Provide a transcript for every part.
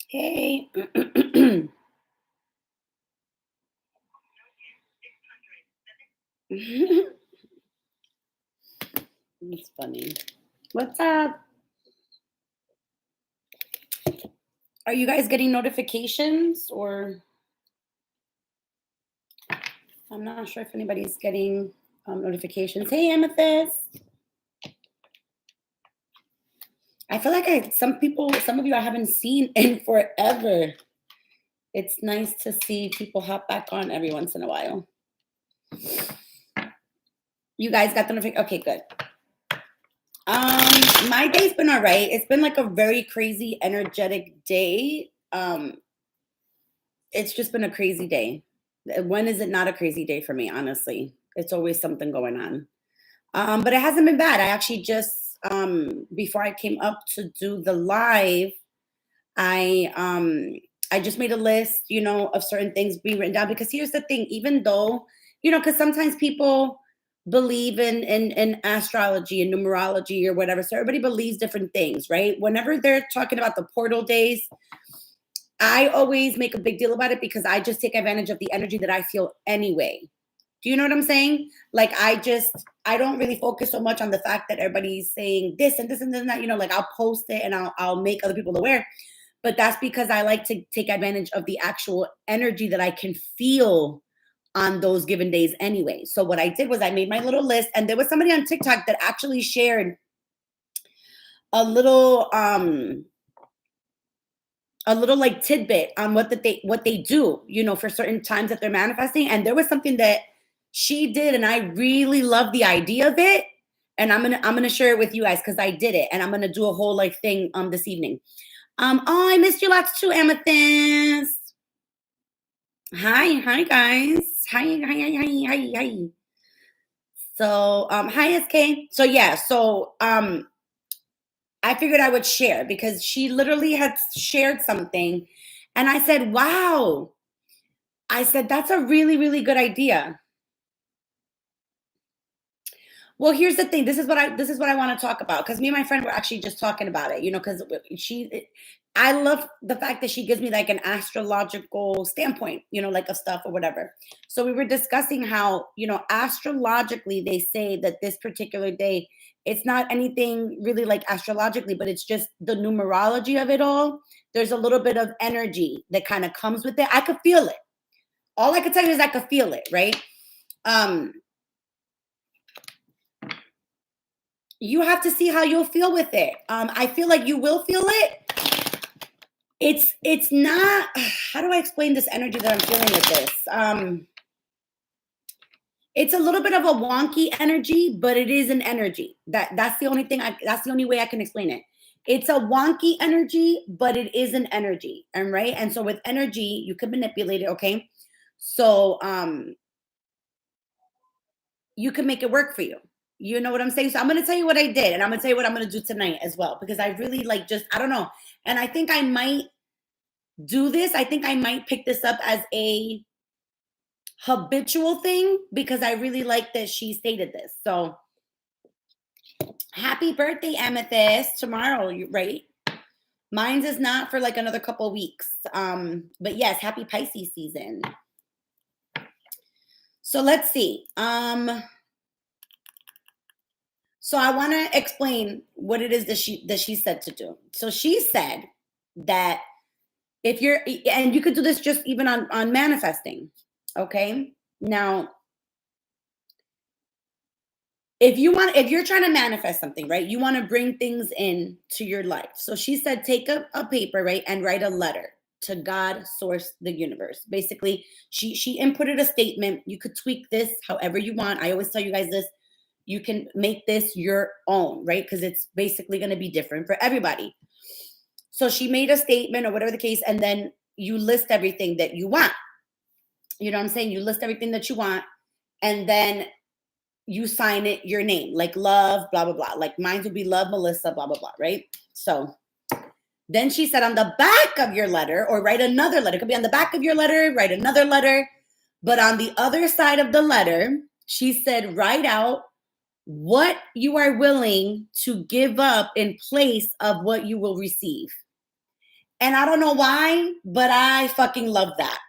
Hey. It's funny. What's up? Are you guys getting notifications or I'm not sure if anybody's getting notifications. Hey, Amethyst. I feel like some of you I haven't seen in forever. It's nice to see people hop back on every once in a while. You guys got the notification? Okay, good. My day's been all right. It's been like a very crazy, energetic day. It's just been a crazy day. When is it not a crazy day for me? Honestly, it's always something going on. But it hasn't been bad. I actually just before I came up to do the live, I um I just made a list, of certain things being written down because here's the thing, even though, because sometimes people believe in astrology and numerology or whatever. So everybody believes different things, right? Whenever they're talking about the portal days, I always make a big deal about it because I just take advantage of the energy that I feel anyway. Do you know what I'm saying? Like I don't really focus so much on the fact that everybody's saying this and this and this and that. Like I'll post it and I'll make other people aware. But that's because I like to take advantage of the actual energy that I can feel on those given days anyway. So what I did was I made my little list, and there was somebody on TikTok that actually shared a little like tidbit on what they do, for certain times that they're manifesting. And there was something that she did, and I really love the idea of it. And I'm gonna share it with you guys because I did it, and I'm gonna do a whole like thing this evening. Oh, I missed you lots too, Amethyst. Hi guys. Hi. So hi SK. So yeah, I figured I would share because she literally had shared something, and I said, wow. I said, that's a really, really good idea. Well, here's the thing. This is what I want to talk about because me and my friend were actually just talking about it, because I love the fact that she gives me like an astrological standpoint, like of stuff or whatever. So we were discussing how, astrologically they say that this particular day, it's not anything really like astrologically, but it's just the numerology of it all. There's a little bit of energy that kind of comes with it. I could feel it. All I could tell you is I could feel it, right? You have to see how you'll feel with it. I feel like you will feel it. It's not, how do I explain this energy that I'm feeling with this? It's a little bit of a wonky energy, but it is an energy. That's the only thing that's the only way I can explain it. It's a wonky energy, but it is an energy. And right. And so with energy, you can manipulate it, okay? So you can make it work for you. You know what I'm saying? So I'm going to tell you what I did, and I'm going to tell you what I'm going to do tonight as well, because I really I don't know. And I think I might do this. I think I might pick this up as a habitual thing because I really like that she stated this. So happy birthday, Amethyst. Tomorrow, right? Mine's is not for like another couple of weeks. But yes, happy Pisces season. So let's see. So I want to explain what it is that she said to do. So she said that if you're, and you could do this just even on manifesting, okay? Now, if you're trying to manifest something, right? You want to bring things in to your life. So she said, take a paper, right, and write a letter to God, source, the universe. Basically, she inputted a statement. You could tweak this however you want. I always tell you guys this. You can make this your own, right? Because it's basically going to be different for everybody. So she made a statement or whatever the case, and then you list everything that you want. You know what I'm saying? You list everything that you want, and then you sign it your name, like love, blah, blah, blah. Like mine would be love, Melissa, blah, blah, blah, right? So then she said on the back of your letter, or write another letter. It could be on the back of your letter, write another letter. But on the other side of the letter, she said, write out what you are willing to give up in place of what you will receive. And I don't know why, but I fucking love that.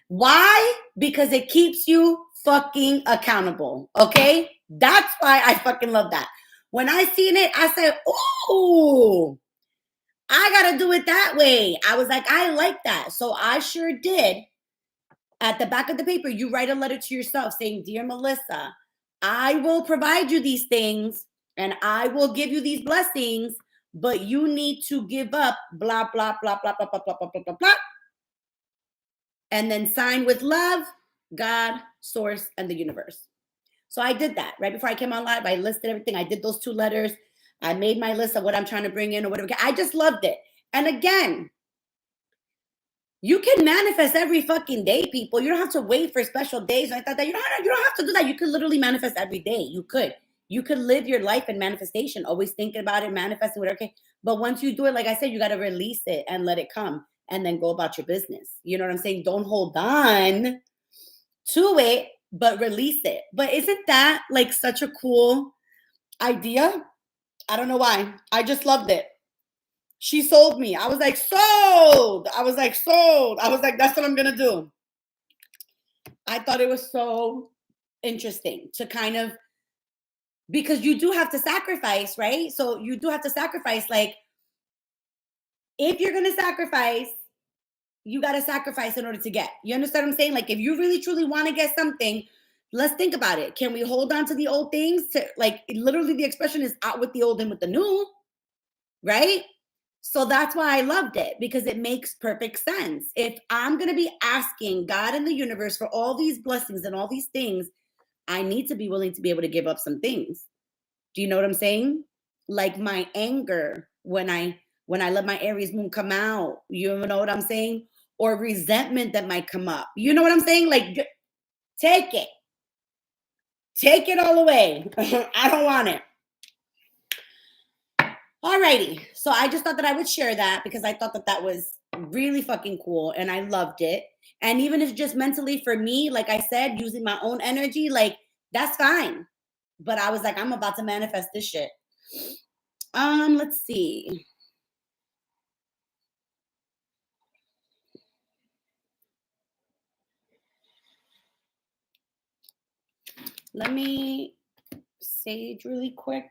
Why? Because it keeps you fucking accountable. Okay? That's why I fucking love that. When I seen it, I said, "Ooh, I gotta do it that way." I was like, I like that. So I sure did. At the back of the paper, you write a letter to yourself saying, "Dear Melissa, I will provide you these things and I will give you these blessings, but you need to give up blah, blah, blah, blah, blah, blah, blah, blah, blah, blah, blah." And then sign with love, God, source, and the universe. So I did that right before I came on live. I listed everything. I did those 2 letters. I made my list of what I'm trying to bring in or whatever. I just loved it. And again, you can manifest every fucking day, people. You don't have to wait for special days like that. You don't have to do that. You could literally manifest every day. You could. You could live your life in manifestation, always thinking about it, manifesting whatever. Okay. But once you do it, like I said, you got to release it and let it come and then go about your business. You know what I'm saying? Don't hold on to it, but release it. But isn't that like such a cool idea? I don't know why. I just loved it. She sold me. I was like, sold. I was like, sold. I was like, that's what I'm going to do. I thought it was so interesting to kind of, because you do have to sacrifice, right? So you do have to sacrifice. Like, if you're going to sacrifice, you got to sacrifice in order to get. You understand what I'm saying? Like, if you really truly want to get something, let's think about it. Can we hold on to the old things? To, like, literally, the expression is out with the old and with the new, right? So that's why I loved it, because it makes perfect sense. If I'm going to be asking God and the universe for all these blessings and all these things, I need to be willing to be able to give up some things. Do you know what I'm saying? Like my anger when I let my Aries moon come out, you know what I'm saying? Or resentment that might come up. You know what I'm saying? Like, take it. Take it all away. I don't want it. Alrighty. So I just thought that I would share that because I thought that that was really fucking cool and I loved it. And even if just mentally for me, like I said, using my own energy, like that's fine. But I was like, I'm about to manifest this shit. Let's see. Let me sage really quick.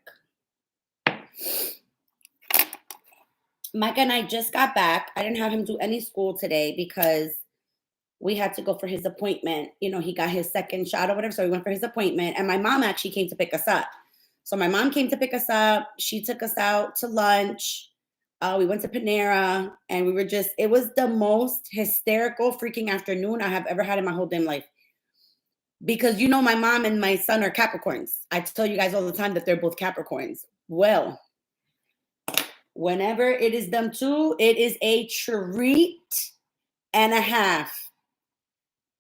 Micah and I just got back. I didn't have him do any school today because we had to go for his appointment. You know, he got his second shot or whatever. So we went for his appointment. And my mom actually came to pick us up. So my mom came to pick us up. She took us out to lunch. We went to Panera and we were just, it was the most hysterical freaking afternoon I have ever had in my whole damn life. Because you know, my mom and my son are Capricorns. I tell you guys all the time that they're both Capricorns. Well, whenever it is them two, it is a treat and a half.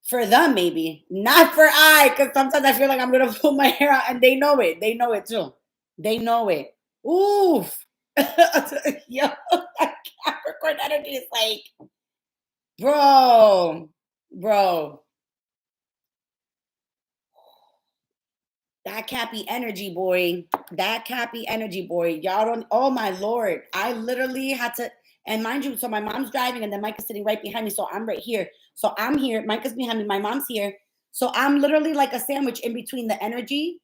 For them, maybe. Not for I, because sometimes I feel like I'm gonna pull my hair out and they know it. They know it too. They know it. Oof. Yo, that Capricorn energy is like, bro. That Cappy energy, boy. That Cappy energy, boy. Y'all don't, oh my Lord. I literally had to, and mind you, so my mom's driving and then Mike is sitting right behind me. So I'm right here. So I'm here. Mike is behind me. My mom's here. So I'm literally like a sandwich in between the energy.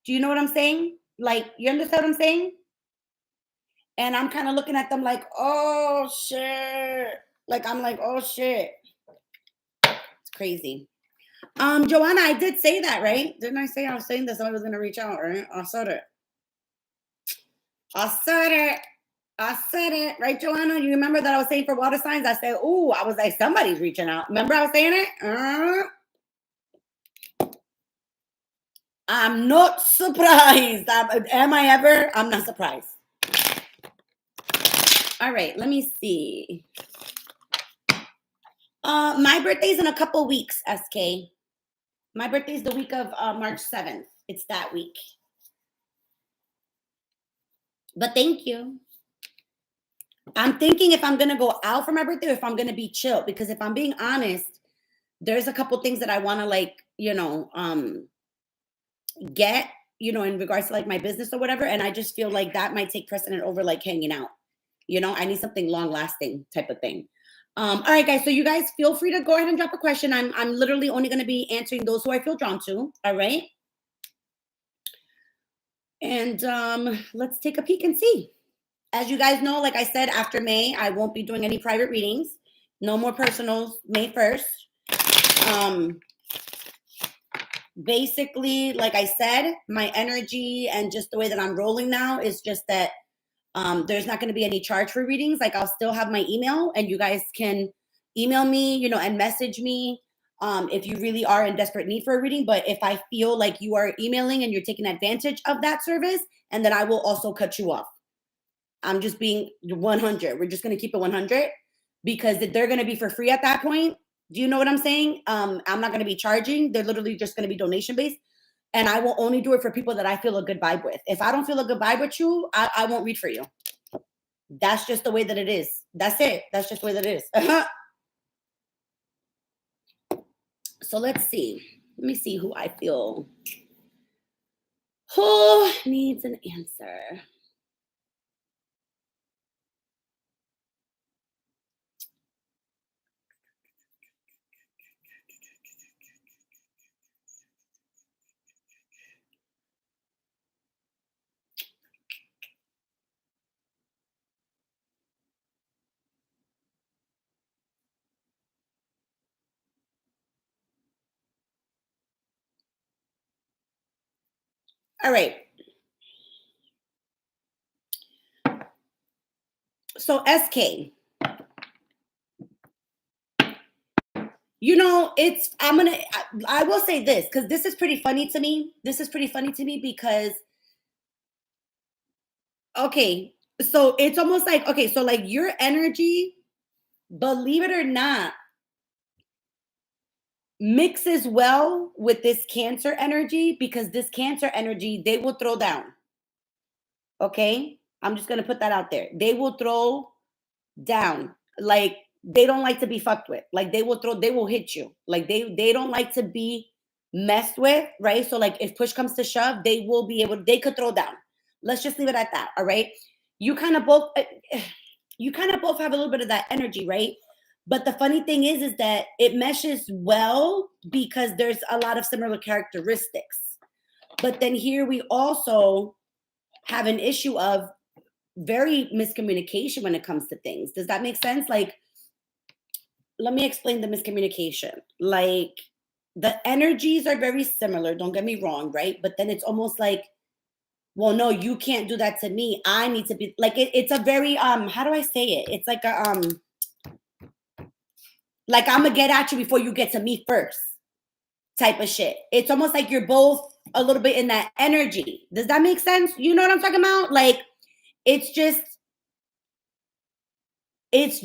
Do you know what I'm saying? Like, you understand what I'm saying? And I'm kind of looking at them like, oh shit. Like, I'm like, oh shit. It's crazy. Joanna, I did say that, right? Didn't I say I was saying that somebody was gonna reach out, right? I said it. I said it, right, Joanna? You remember that I was saying for water signs? I said, "Ooh," I was like, "Somebody's reaching out." Remember I was saying it? I'm not surprised. Am I ever? I'm not surprised. All right, let me see. My birthday's in a couple weeks, SK. My birthday's the week of March 7th. It's that week. But thank you. I'm thinking if I'm gonna go out for my birthday or if I'm gonna be chill. Because if I'm being honest, there's a couple things that I want to like, get, in regards to like my business or whatever. And I just feel like that might take precedent over like hanging out. I need something long lasting type of thing. All right, guys. So you guys feel free to go ahead and drop a question. I'm literally only going to be answering those who I feel drawn to. All right. And let's take a peek and see. As you guys know, like I said, after May, I won't be doing any private readings. No more personals May 1st. Basically, like I said, my energy and just the way that I'm rolling now is just that there's not going to be any charge for readings. Like I'll still have my email and you guys can email me, and message me if you really are in desperate need for a reading. But if I feel like you are emailing and you're taking advantage of that service, and then I will also cut you off. I'm just being 100. We're just going to keep it 100 because they're going to be for free at that point. Do you know what I'm saying? I'm not going to be charging. They're literally just going to be donation based. And I will only do it for people that I feel a good vibe with. If I don't feel a good vibe with you, I won't read for you. That's just the way that it is. That's it. That's just the way that it is. So let's see. Let me see who I feel. Who needs an answer? All right. So SK. I will say this because this is pretty funny to me. This is pretty funny to me because, okay, so it's almost like, okay, so like your energy, believe it or not, mixes well with this Cancer energy because this Cancer energy, they will throw down. Okay. I'm just going to put that out there. They will throw down. Like they don't like to be fucked with. Like they will hit you. Like they don't like to be messed with, right? So like if push comes to shove, they could throw down. Let's just leave it at that. All right. You kind of both you kind of both have a little bit of that energy, right? But the funny thing is that it meshes well because there's a lot of similar characteristics. But then here we also have an issue of very miscommunication when it comes to things. Does that make sense? Like, let me explain the miscommunication. Like, the energies are very similar, don't get me wrong, right? But then it's almost like, well, no, you can't do that to me. I need to be like it's a very how do I say it? It's like a like I'm gonna get at you before you get to me first type of shit. It's almost like you're both a little bit in that energy. Does that make sense? You know what I'm talking about? Like it's just this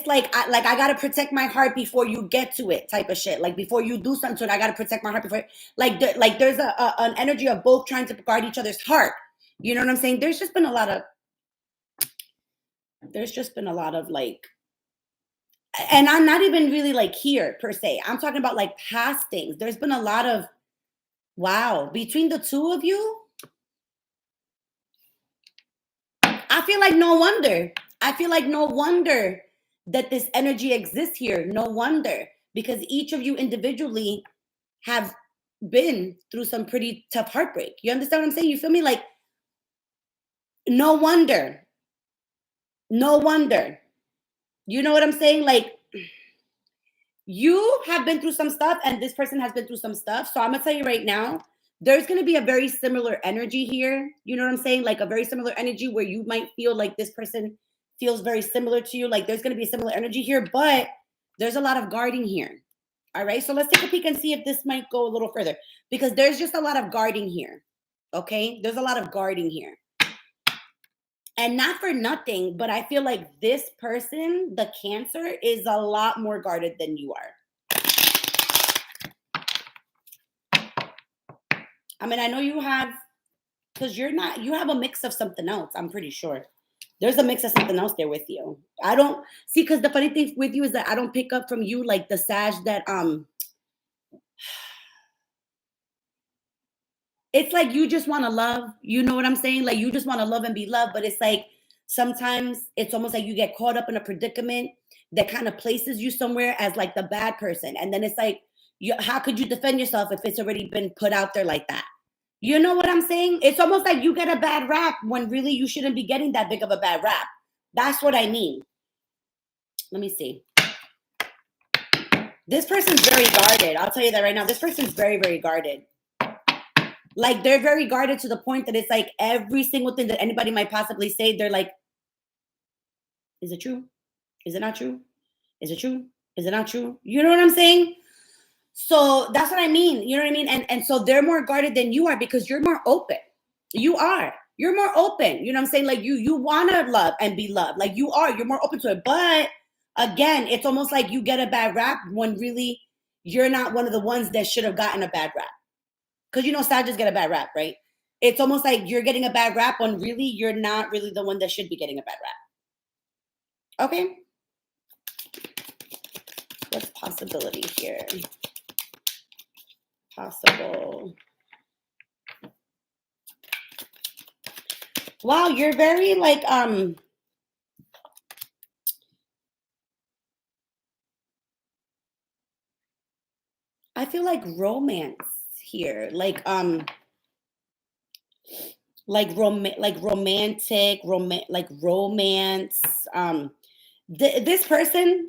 I gotta protect my heart before you get to it type of shit. Like before you do something to it, I gotta protect my heart before there's an energy of both trying to guard each other's heart. You know what I'm saying? There's just been a lot of like, and I'm not even really like here per se. I'm talking about like past things. There's been a lot of wow between the two of you. I feel like no wonder. I feel like no wonder that this energy exists here. No wonder because each of you individually have been through some pretty tough heartbreak. You understand what I'm saying? You feel me? Like no wonder. No wonder. You know what I'm saying? Like you have been through some stuff and this person has been through some stuff. So I'm going to tell you right now, there's going to be a very similar energy here. You know what I'm saying? Like a very similar energy where you might feel like this person feels very similar to you. Like there's going to be a similar energy here, but there's a lot of guarding here. All right. So let's take a peek and see if this might go a little further because there's just a lot of guarding here. Okay. There's a lot of guarding here. And not for nothing, but I feel like this person, the Cancer, is a lot more guarded than you are. I mean, I know you have, because you have a mix of something else, I'm pretty sure. There's a mix of something else there with you. I don't see, because the funny thing with you is that I don't pick up from you like the Sag that it's like you just want to love. You know what I'm saying? Like you just want to love and be loved, but it's like sometimes it's almost like you get caught up in a predicament that kind of places you somewhere as like the bad person, and then it's like, how could you defend yourself if it's already been put out there like that? You know what I'm saying? It's almost like you get a bad rap when really you shouldn't be getting that big of a bad rap. That's what I mean. Let me see. This person's very guarded. I'll tell you that right now. This person's very, very guarded. Like they're very guarded to the point that it's like every single thing that anybody might possibly say, they're like, is it true? Is it not true? Is it true? Is it not true? You know what I'm saying? So that's what I mean. You know what I mean? And so they're more guarded than you are because you're more open. You are. You're more open. You know what I'm saying? Like you want to love and be loved. Like you are. You're more open to it. But again, it's almost like you get a bad rap when really you're not one of the ones that should have gotten a bad rap. Because you know, Sagittarius get a bad rap, right? It's almost like you're getting a bad rap when really you're not really the one that should be getting a bad rap. Okay? What's possibility here? Possible. Wow, you're very like I feel like romance here. Like romantic, like romance. This person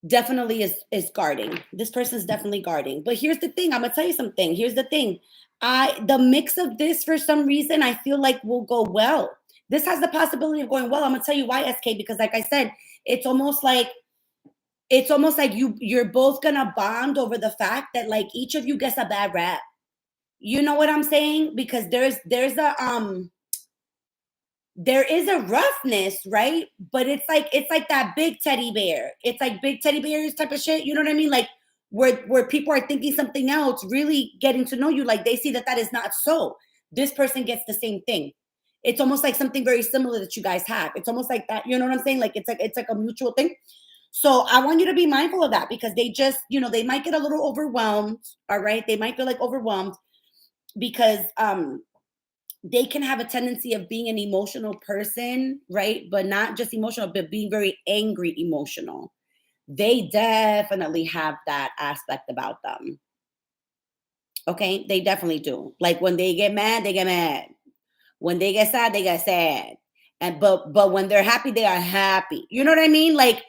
definitely is guarding. This person's definitely guarding. But here's the thing. I'm gonna tell you something. Here's the thing. The mix of this for some reason I feel like will go well. This has the possibility of going well. I'm gonna tell you why, SK, because like I said, it's almost like you're both gonna bond over the fact that like each of you gets a bad rap. You know what I'm saying? Because there is a roughness, right? But it's like that big teddy bear. It's like big teddy bears type of shit. You know what I mean? Like where people are thinking something else, really getting to know you. Like they see that is not so. This person gets the same thing. It's almost like something very similar that you guys have. It's almost like that. You know what I'm saying? Like it's like a mutual thing. So I want you to be mindful of that because they just, they might get a little overwhelmed. All right. They might feel like overwhelmed because they can have a tendency of being an emotional person, right? But not just emotional, but being very angry emotional. They definitely have that aspect about them. Okay, they definitely do. Like when they get mad, they get mad. When they get sad, they get sad. And but when they're happy, they are happy. You know what I mean? Like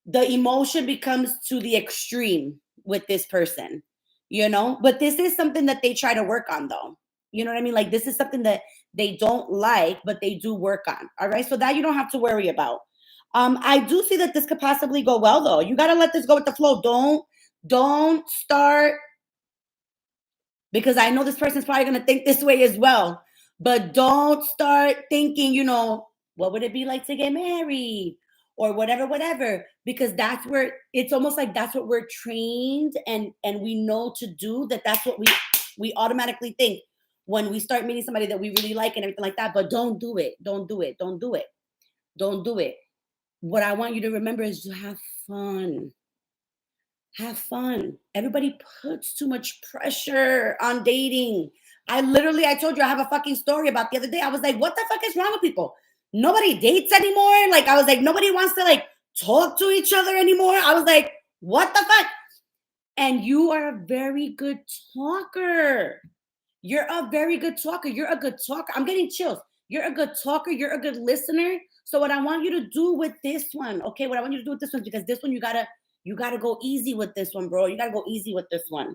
the emotion becomes to the extreme with this person, But this is something that they try to work on though. You know what I mean? Like this is something that they don't like, but they do work on. All right. So that you don't have to worry about. I do see that this could possibly go well though. You gotta let this go with the flow. Don't start, because I know this person's probably gonna think this way as well. But don't start thinking, what would it be like to get married? Or whatever, because that's where it's almost like that's what we're trained and we know to do, that's what we automatically think when we start meeting somebody that we really like and everything like that. But don't do it. What I want you to remember is to have fun. Have fun. Everybody puts too much pressure on dating. I told you I have a fucking story about the other day. I was like, what the fuck is wrong with people? Nobody dates anymore. Like, I was like, nobody wants to like talk to each other anymore. I was like, what the fuck? And you are a very good talker. You're a very good talker. You're a good talker. I'm getting chills. You're a good talker. You're a good listener. So what I want you to do with this one, okay? What I want you to do with this one, because this one you gotta go easy with this one, bro. You gotta go easy with this one.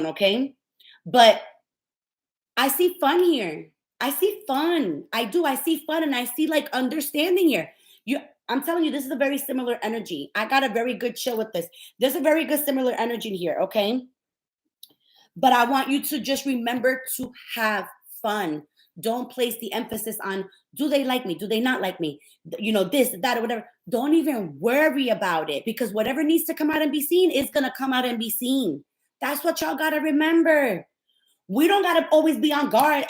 Okay? But I see fun here. I see fun. I do. I see fun and I see like understanding here. I'm telling you, this is a very similar energy. I got a very good chill with this. There's a very good similar energy here, okay? But I want you to just remember to have fun. Don't place the emphasis on, do they like me? Do they not like me? This, that, or whatever. Don't even worry about it, because whatever needs to come out and be seen is going to come out and be seen. That's what y'all got to remember. We don't got to always be on guard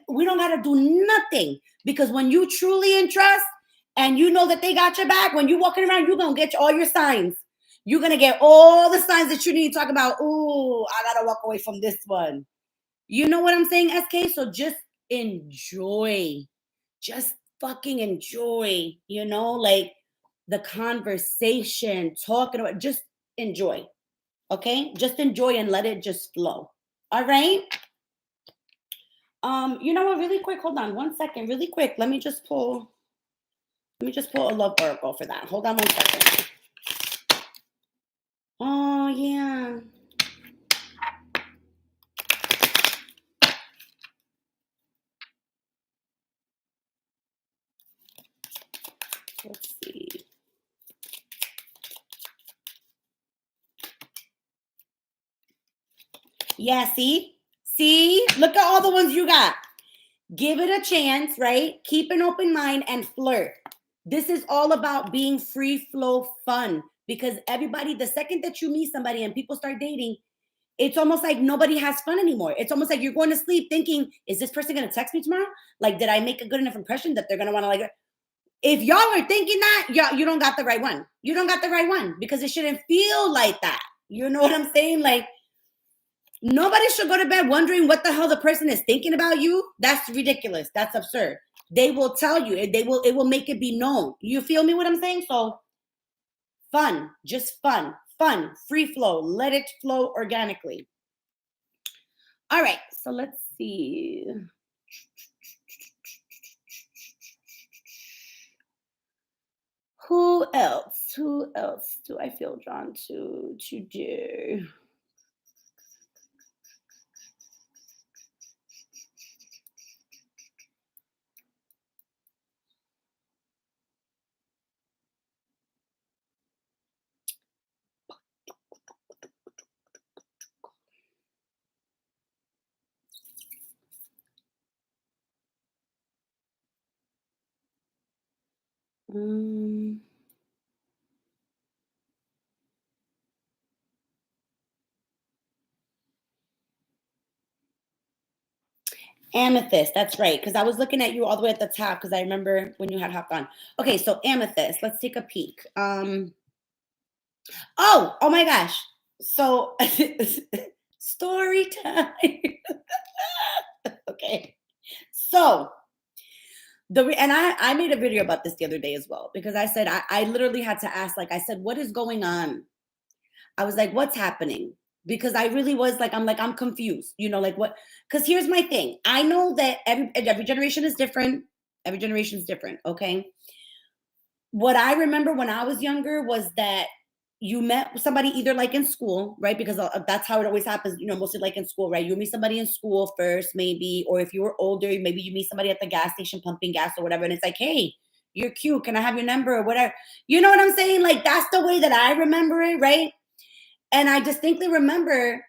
we don't got to do nothing, because when you truly in trust and you know that they got your back, when you're walking around, you're going to get all your signs. You're going to get all the signs that you need to talk about. Ooh, I got to walk away from this one. You know what I'm saying, SK? So just enjoy. Just fucking enjoy, like the conversation, talking about, just enjoy. Okay? Just enjoy and let it just flow. All right? You know what? Really quick, hold on 1 second. Really quick. Let me just pull a love oracle for that. Hold on 1 second. Oh yeah. Let's see. Yeah, see? See? Look at all the ones you got. Give it a chance, right? Keep an open mind and flirt. This is all about being free flow fun, because everybody, the second that you meet somebody and people start dating, it's almost like nobody has fun anymore. It's almost like you're going to sleep thinking, is this person going to text me tomorrow? Like, did I make a good enough impression that they're going to want to like, if y'all are thinking that, you don't got the right one. You don't got the right one, because it shouldn't feel like that. You know what I'm saying? Like, nobody should go to bed wondering what the hell the person is thinking about you. That's ridiculous. That's absurd. They will tell you. It will make it be known. You feel me what I'm saying? So fun, just fun, free flow. Let it flow organically. All right. So let's see. Who else? Who else do I feel drawn to today? Amethyst, that's right. Because I was looking at you all the way at the top, because I remember when you had hopped on. Okay, so amethyst, let's take a peek. Oh my gosh. So story time. Okay. So and I made a video about this the other day as well, because I said I literally had to ask, like I said, what is going on? I was like, what's happening? Because I really was like, I'm confused, like what? Because here's my thing. I know that every generation is different. Every generation is different. Okay. What I remember when I was younger was that you met somebody either like in school, right? Because that's how it always happens, mostly like in school, right? You meet somebody in school first, maybe, or if you were older, maybe you meet somebody at the gas station pumping gas or whatever. And it's like, hey, you're cute. Can I have your number or whatever? You know what I'm saying? Like, that's the way that I remember it, right? And I distinctly remember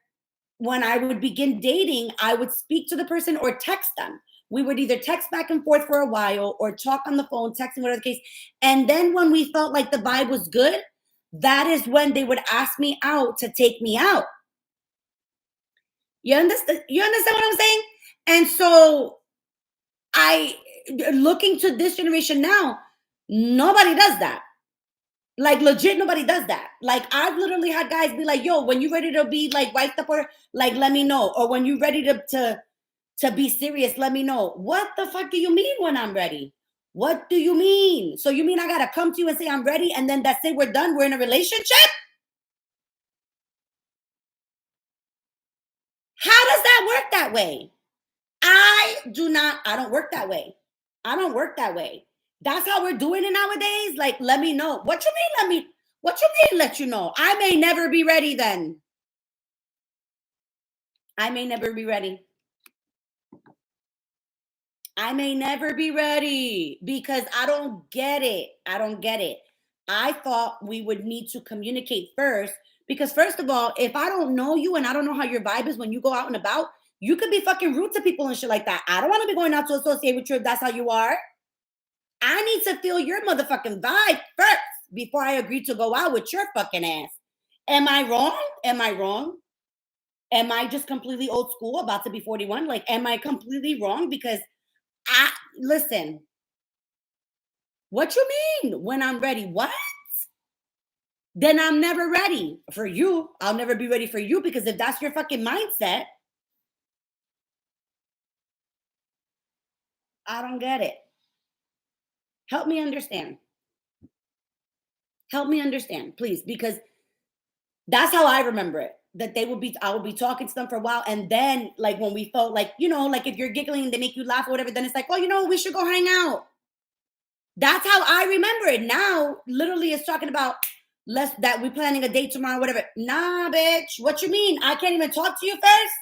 when I would begin dating, I would speak to the person or text them. We would either text back and forth for a while or talk on the phone, texting, whatever the case. And then when we felt like the vibe was good, that is when they would ask me out to take me out. You understand? You understand what I'm saying? And so looking to this generation now, nobody does that. Like, legit, nobody does that. Like, I've literally had guys be like, yo, when you ready to be like wiped up, or like, let me know. Or when you ready to be serious, let me know. What the fuck do you mean when I'm ready? What do you mean? So you mean I gotta come to you and say I'm ready, and then that's it, we're done, we're in a relationship? How does that work that way? I don't work that way. I don't work that way. That's how we're doing it nowadays. Like, let me know. What you mean? What you mean? Let you know. I may never be ready then. I may never be ready. I may never be ready because I don't get it. I don't get it. I thought we would need to communicate first, because first of all, if I don't know you and I don't know how your vibe is when you go out and about, you could be fucking rude to people and shit like that. I don't want to be going out to associate with you if that's how you are. I need to feel your motherfucking vibe first before I agree to go out with your fucking ass. Am I wrong? Am I wrong? Am I just completely old school, about to be 41? Like, am I completely wrong? Because listen, what you mean when I'm ready? What? then I'm never ready for you. I'll never be ready for you, because if that's your fucking mindset, I don't get it. Help me understand. Help me understand, please, because that's how I remember it. That I would be talking to them for a while. And then, like, when we felt like, like if you're giggling and they make you laugh or whatever, then it's like, oh, we should go hang out. That's how I remember it. Now, literally, it's talking about that we're planning a date tomorrow, whatever. Nah, bitch. What you mean? I can't even talk to you first?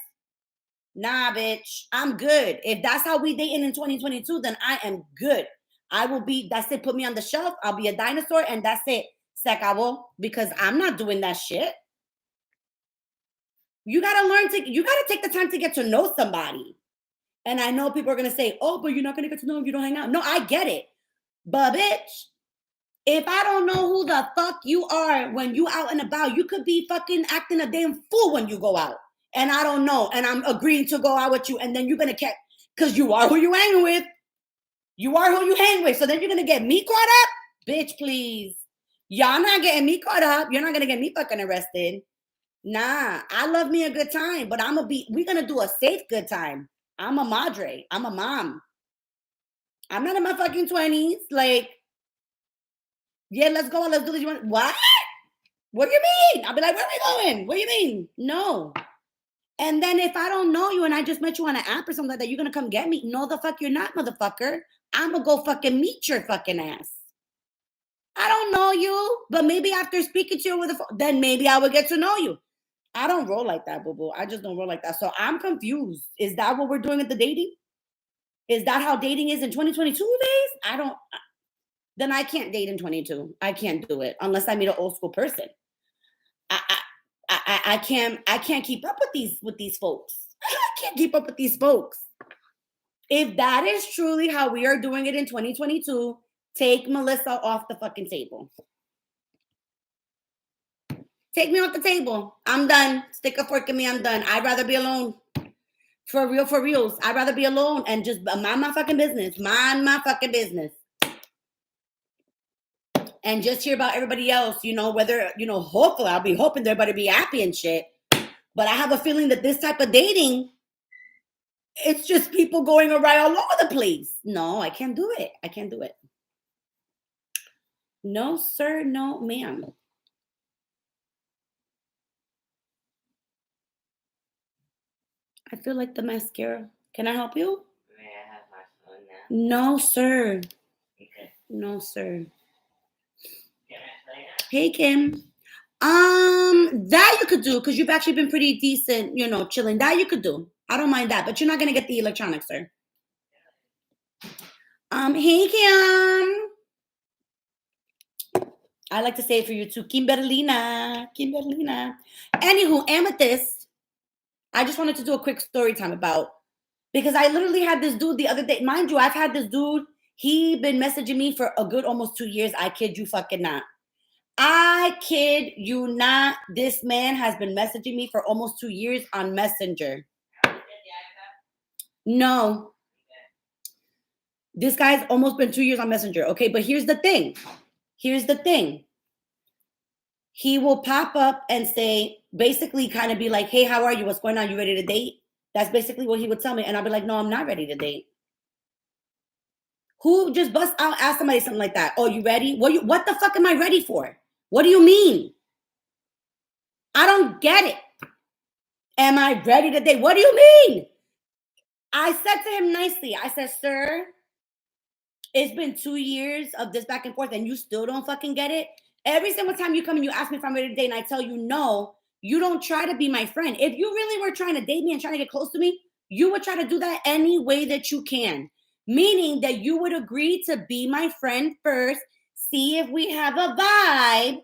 Nah, bitch. I'm good. If that's how we dating in 2022, then I am good. That's it. Put me on the shelf. I'll be a dinosaur, and that's it. Se acabó. Because I'm not doing that shit. You gotta take the time to get to know somebody. And I know people are gonna say, oh, but you're not gonna get to know if you don't hang out. No, I get it. But bitch, if I don't know who the fuck you are when you out and about, you could be fucking acting a damn fool when you go out. And I don't know. And I'm agreeing to go out with you. And then you're gonna catch, because you are who you hanging with. You are who you hang with. So then you're gonna get me caught up? Bitch, please. Y'all not getting me caught up. You're not gonna get me fucking arrested. Nah, I love me a good time, but we're gonna do a safe good time. I'm a madre. I'm a mom. I'm not in my fucking 20s. Like, yeah, let's go. Let's do this. What? What do you mean? I'll be like, where are we going? What do you mean? No. And then if I don't know you and I just met you on an app or something like that, you're gonna come get me. No, the fuck you're not, motherfucker. I'm gonna go fucking meet your fucking ass. I don't know you, but maybe after speaking to you over the phone, then maybe I would get to know you. I don't roll like that, boo boo. I just don't roll like that. So I'm confused. Is that what we're doing at the dating? Is that how dating is in 2022 days? Then I can't date in 22. I can't do it unless I meet an old school person. I can't keep up with these folks. I can't keep up with these folks. If that is truly how we are doing it in 2022, take Melissa off the fucking table. Take me off the table. I'm done. Stick a fork in me. I'm done. I'd rather be alone. For real, for reals. I'd rather be alone and just mind my fucking business. Mind my fucking business. And just hear about everybody else, whether, hopefully I'll be hoping everybody be happy and shit. But I have a feeling that this type of dating, it's just people going around all over the place. No, I can't do it. I can't do it. No, sir. No, ma'am. I feel like the mascara. Can I help you? May I have my phone now? No, sir. Okay. No, sir. Can I play now? Hey, Kim. That you could do because you've actually been pretty decent, chilling. That you could do. I don't mind that, but you're not gonna get the electronics, sir. Hey, Kim. I like to say it for you too, Kimberlina. Kimberlina. Anywho, Amethyst. I just wanted to do a quick story time because I literally had this dude the other day. Mind you, I've had this dude. He been messaging me for a good almost 2 years. I kid you fucking not. I kid you not. This man has been messaging me for almost 2 years on Messenger. No. This guy's almost been 2 years on Messenger. Okay, but here's the thing. He will pop up and say, basically kind of be like, hey, how are you? What's going on? You ready to date? That's basically what he would tell me. And I'll be like, no, I'm not ready to date. Who just bust out, ask somebody something like that? Oh, you ready? What the fuck am I ready for? What do you mean? I don't get it. Am I ready to date? What do you mean? I said to him nicely, I said, sir, it's been 2 years of this back and forth and you still don't fucking get it? Every single time you come and you ask me if I'm ready to date and I tell you no, you don't try to be my friend. If you really were trying to date me and trying to get close to me, you would try to do that any way that you can. Meaning that you would agree to be my friend first, see if we have a vibe.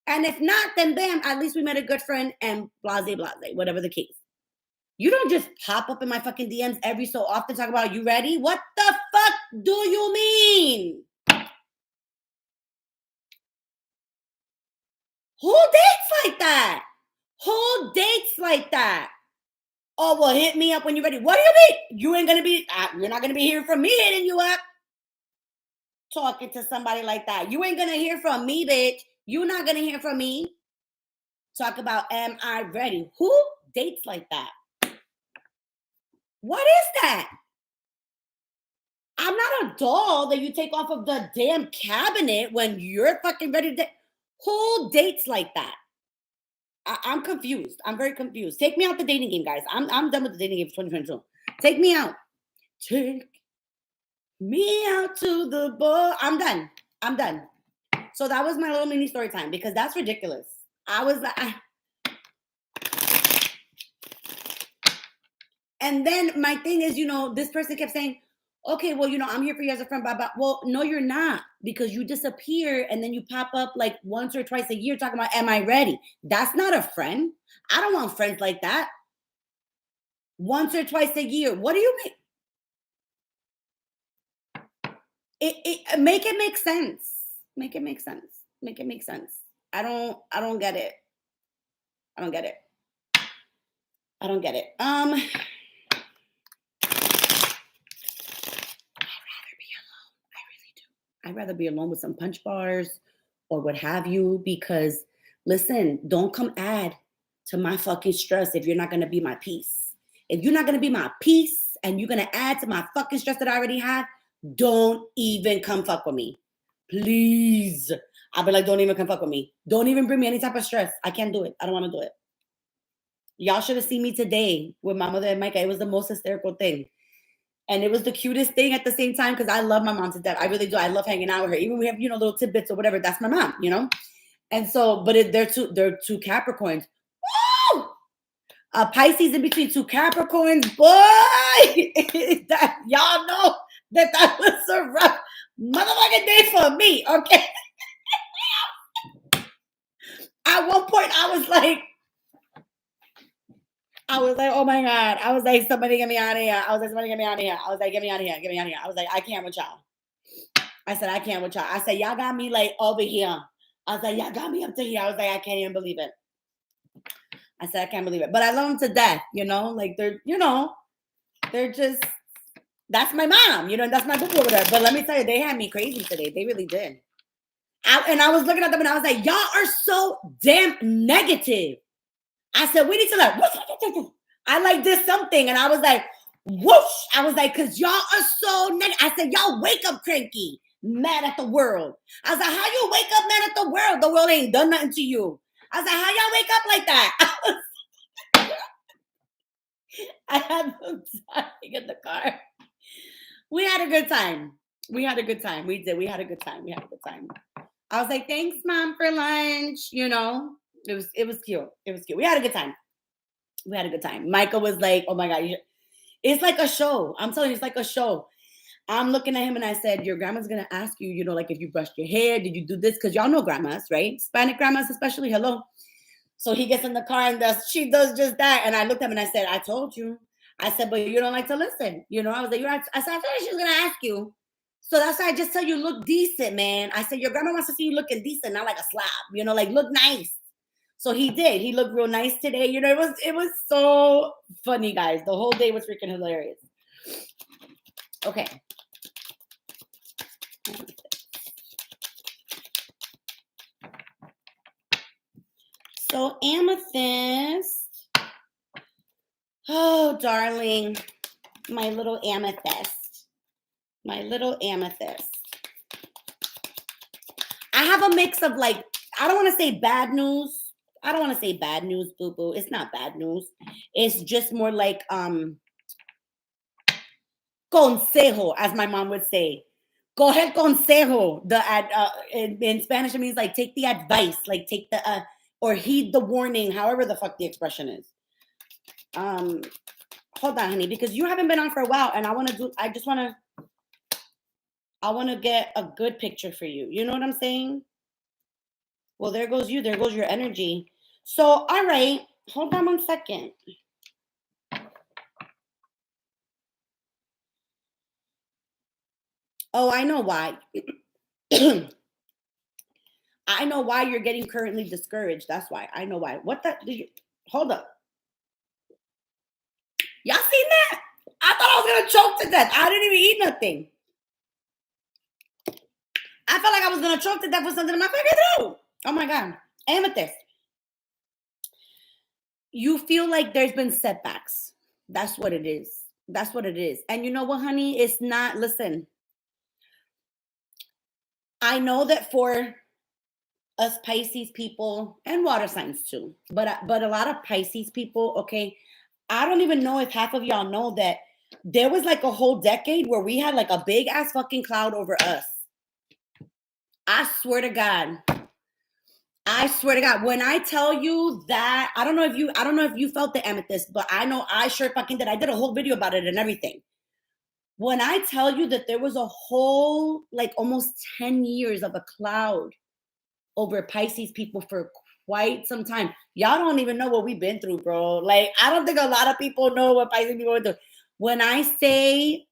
And if not, then bam, at least we met a good friend and blase, whatever the case. You don't just pop up in my fucking DMs every so often talk about, you ready? What the fuck do you mean? Who dates like that? Who dates like that? Oh, well, hit me up when you're ready. What do you mean? You're not going to be hearing from me hitting you up. Talking to somebody like that. You ain't going to hear from me, bitch. You're not gonna hear from me talk about am I ready? Who dates like that? What is that? I'm not a doll that you take off of the damn cabinet when you're fucking ready to date. Who dates like that? I'm confused. I'm very confused. Take me out the dating game, guys. I'm done with the dating game for 2022. Take me out. Take me out to the bar. I'm done. I'm done. So that was my little mini story time because that's ridiculous. I was like, and then my thing is, this person kept saying, okay, well, I'm here for you as a friend, blah, blah. Well, no, you're not, because you disappear and then you pop up like once or twice a year talking about, am I ready? That's not a friend. I don't want friends like that. Once or twice a year. What do you mean? Make it make sense. Make it make sense. Make it make sense. I don't get it. I don't get it. I don't get it. I'd rather be alone with some punch bars or what have you, because listen, don't come add to my fucking stress if you're not going to be my peace. If you're not going to be my peace and you're going to add to my fucking stress that I already have, don't even come fuck with me. Please. I'll be like, don't even come fuck with me. Don't even bring me any type of stress. I can't do it. I don't want to do it. Y'all should have seen me today with my mother and Micah. It was the most hysterical thing. And it was the cutest thing at the same time because I love my mom to death. I really do. I love hanging out with her. Even we have, little tidbits or whatever. That's my mom, And so, but they're two Capricorns. Woo! Pisces in between two Capricorns. Boy, y'all know that was a rough motherfucking day for me. Okay. At one point, I was like, oh my God. I was like, somebody get me out of here. I was like, somebody get me out of here. I was like, get me out of here. Get me out of here. I was like, I can't with y'all. I said, I can't with y'all. I said, y'all got me like over here. I was like, y'all got me up to here. I was like, I can't even believe it. I said, I can't believe it. But I love them to death, like they're just, that's my mom, that's my boo over there. But let me tell you, they had me crazy today. They really did. And I was looking at them and I was like, y'all are so damn negative. I said, we need to like, I like did something. And I was like, whoosh. I was like, because y'all are so negative. I said, y'all wake up cranky, mad at the world. I was like, how you wake up mad at the world? The world ain't done nothing to you. I was like, how y'all wake up like that? I had them dying in the car. We had a good time. We had a good time. We did. We had a good time. We had a good time. I was like, thanks, Mom, for lunch. It was cute. It was cute. We had a good time. We had a good time. Michael was like, oh my God. It's like a show. I'm telling you, it's like a show. I'm looking at him and I said, your grandma's going to ask you, like if you brushed your hair, did you do this? Because y'all know grandmas, right? Hispanic grandmas especially. Hello. So he gets in the car and she does just that. And I looked at him and I said, I told you. I said, but you don't like to listen. I was like, I said, I thought she was going to ask you. So that's why I just tell you, look decent, man. I said, your grandma wants to see you looking decent, not like a slob, like look nice. So he did. He looked real nice today. It was so funny, guys. The whole day was freaking hilarious. Okay. So amethyst. Oh, darling. My little amethyst. My little amethyst. I have a mix of like, I don't want to say bad news. I don't want to say bad news, boo-boo. It's not bad news. It's just more like consejo, as my mom would say. Coge el consejo. In Spanish, it means like take the advice, like take the or heed the warning, however the fuck the expression is. Hold on, honey, because you haven't been on for a while, and I want to get a good picture for you. You know what I'm saying? Well, there goes you. There goes your energy. So, all right. Hold on 1 second. Oh, I know why. I know why you're getting currently discouraged. That's why. I know why. Hold up. Y'all seen that? I thought I was going to choke to death. I didn't even eat nothing. I felt like I was going to choke to death with something in my fucking throat. Oh my God. Amethyst. You feel like there's been setbacks. That's what it is. That's what it is. And you know what, honey? It's not, listen, I know that for us Pisces people and water signs too, but a lot of Pisces people, okay, I don't even know if half of y'all know that there was like a whole decade where we had like a big ass fucking cloud over us. I swear to God. I swear to God, when I tell you that, I don't know if you felt the amethyst, but I know I sure fucking did. I did a whole video about it and everything. When I tell you that there was a whole, like almost 10 years of a cloud over Pisces people for quite some time. Y'all don't even know what we've been through, bro. Like, I don't think a lot of people know what Pisces people went through. When I say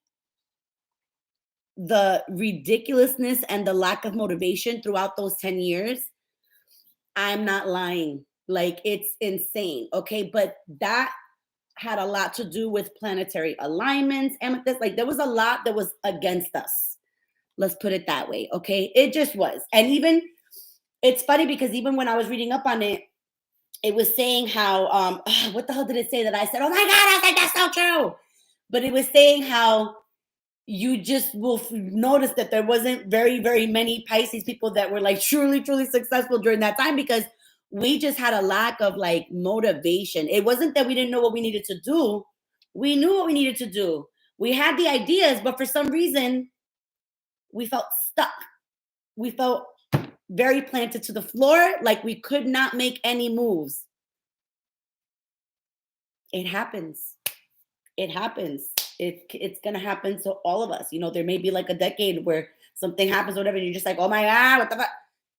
the ridiculousness and the lack of motivation throughout those 10 years, I'm not lying. Like, it's insane. Okay. But that had a lot to do with planetary alignments, amethyst. Like, there was a lot that was against us. Let's put it that way. Okay. It just was. And even, it's funny because even when I was reading up on it, it was saying how, what the hell did it say that I said, oh my God, I was like, that's so true. But it was saying how you just will notice that there wasn't very, very many Pisces people that were like truly, truly successful during that time because we just had a lack of like motivation. It wasn't that we didn't know what we needed to do. We knew what we needed to do. We had the ideas, but for some reason, we felt stuck. We felt very planted to the floor, like we could not make any moves. It happens. It happens. It's gonna happen to all of us. You know, there may be like a decade where something happens, or whatever, and you're just like, oh my God, what the fuck?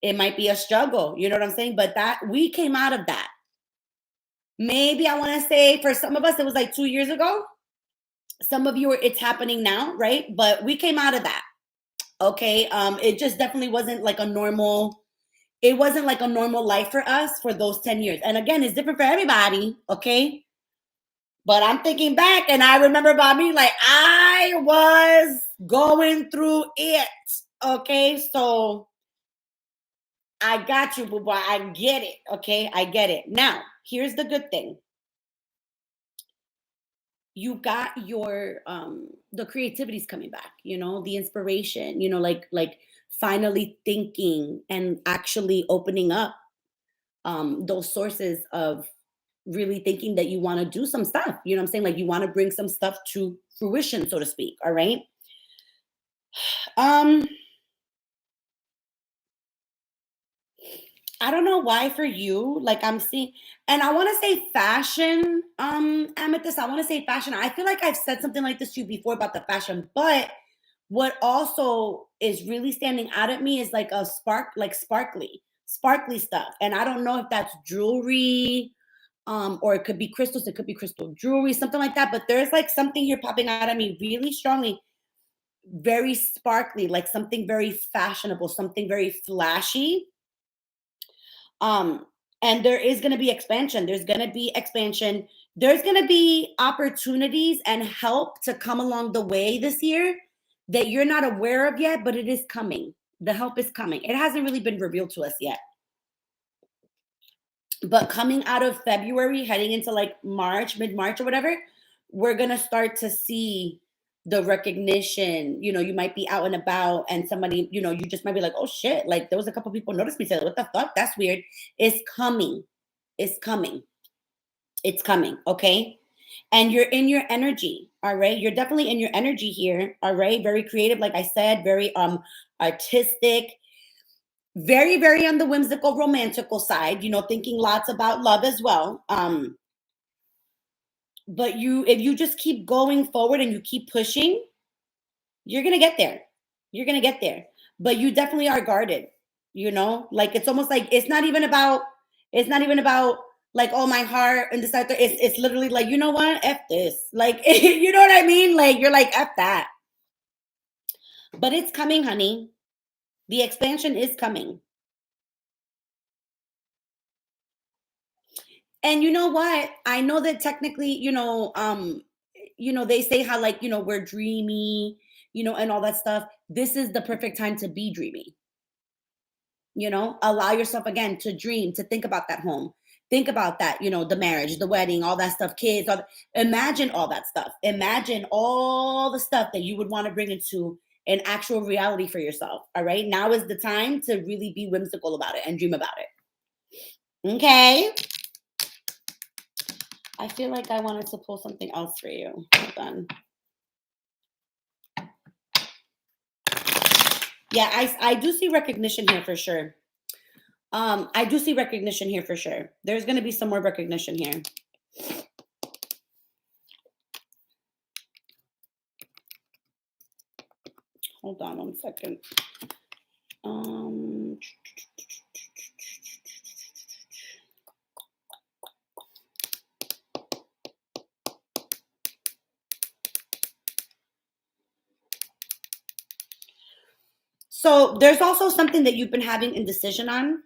It might be a struggle. You know what I'm saying? But that we came out of that. Maybe I want to say for some of us, it was like 2 years ago. Some of you it's happening now, right? But we came out of that. Okay. It just definitely wasn't like a normal, it wasn't like a normal life for us for those 10 years. And again, it's different for everybody. Okay. But I'm thinking back and I remember about me, like I was going through it. Okay. So I got you, boo boy. I get it. Okay. I get it. Now, here's the good thing. You got your the creativity's coming back, you know, the inspiration, you know, like finally thinking and actually opening up those sources of really thinking that you want to do some stuff. You know what I'm saying? Like you want to bring some stuff to fruition, so to speak. All right. Um, I don't know why for you, like I'm seeing, and I want to say fashion, Amethyst. I want to say fashion. I feel like I've said something like this to you before about the fashion, but what also is really standing out at me is like a spark, like sparkly stuff. And I don't know if that's jewelry, or it could be crystals, it could be crystal jewelry, something like that. But there's like something here popping out at me really strongly, very sparkly, like something very fashionable, something very flashy. Um, and there is going to be expansion. There's going to be expansion. There's going to be opportunities and help to come along the way this year that you're not aware of yet, but it is coming. The help is coming. It hasn't really been revealed to us yet. But coming out of February, heading into like March, mid-March or whatever, we're going to start to see the recognition. You know, you might be out and about and somebody, you know, you just might be like, oh shit, like there was a couple people noticed me, said, what the fuck? That's weird. It's coming. It's coming. It's coming. Okay. And you're in your energy. All right. You're definitely in your energy here. All right. Very creative, like I said, very artistic, very, very on the whimsical, romantical side, you know, thinking lots about love as well. But if you just keep going forward and you keep pushing, you're gonna get there. You're gonna get there. But you definitely are guarded, you know, like it's almost like it's not even about like, oh my heart and this that, it's literally like, you know what? F this. Like you know what I mean? Like you're like F that. But it's coming, honey. The expansion is coming. And you know what? I know that technically, you know, they say how like, you know, we're dreamy, you know, and all that stuff. This is the perfect time to be dreamy. Allow yourself again to dream, to think about that home. Think about that, the marriage, the wedding, all that stuff, kids. Imagine all that stuff. Imagine all the stuff that you would want to bring into an actual reality for yourself. All right. Now is the time to really be whimsical about it and dream about it. Okay. I feel like I wanted to pull something else for you. Hold on. Yeah, I do see recognition here for sure. I do see recognition here for sure. There's going to be some more recognition here. Hold on 1 second. So there's also something that you've been having indecision on.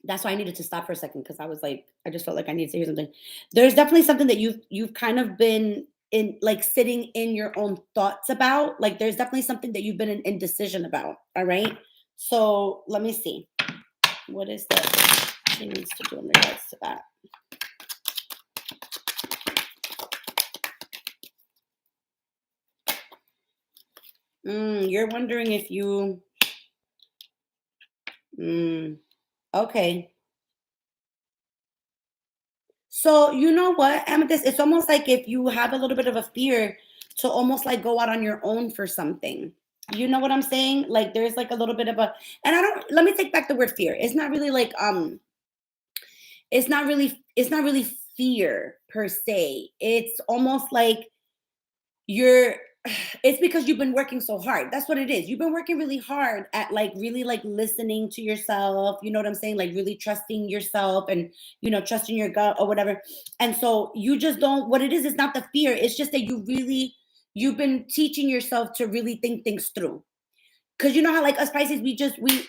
That's why I needed to stop for a second, because I was like, I just felt like I needed to hear something. There's definitely something that you've kind of been in, like sitting in your own thoughts about. Like there's definitely something that you've been in indecision about. All right. So let me see. What is that she needs to do in regards to that? You're wondering if you okay. So you know what, Amethyst? It's almost like if you have a little bit of a fear to almost like go out on your own for something. You know what I'm saying? Like there's like a little bit of a, and I don't, let me take back the word fear. It's not really like it's not really fear per se. It's almost like you're it's because you've been working so hard. That's what it is. You've been working really hard at like really like listening to yourself. You know what I'm saying? Like really trusting yourself and trusting your gut or whatever. And so you just don't, what it is not the fear. It's just that you've been teaching yourself to really think things through. Cause you know how like us Pisces,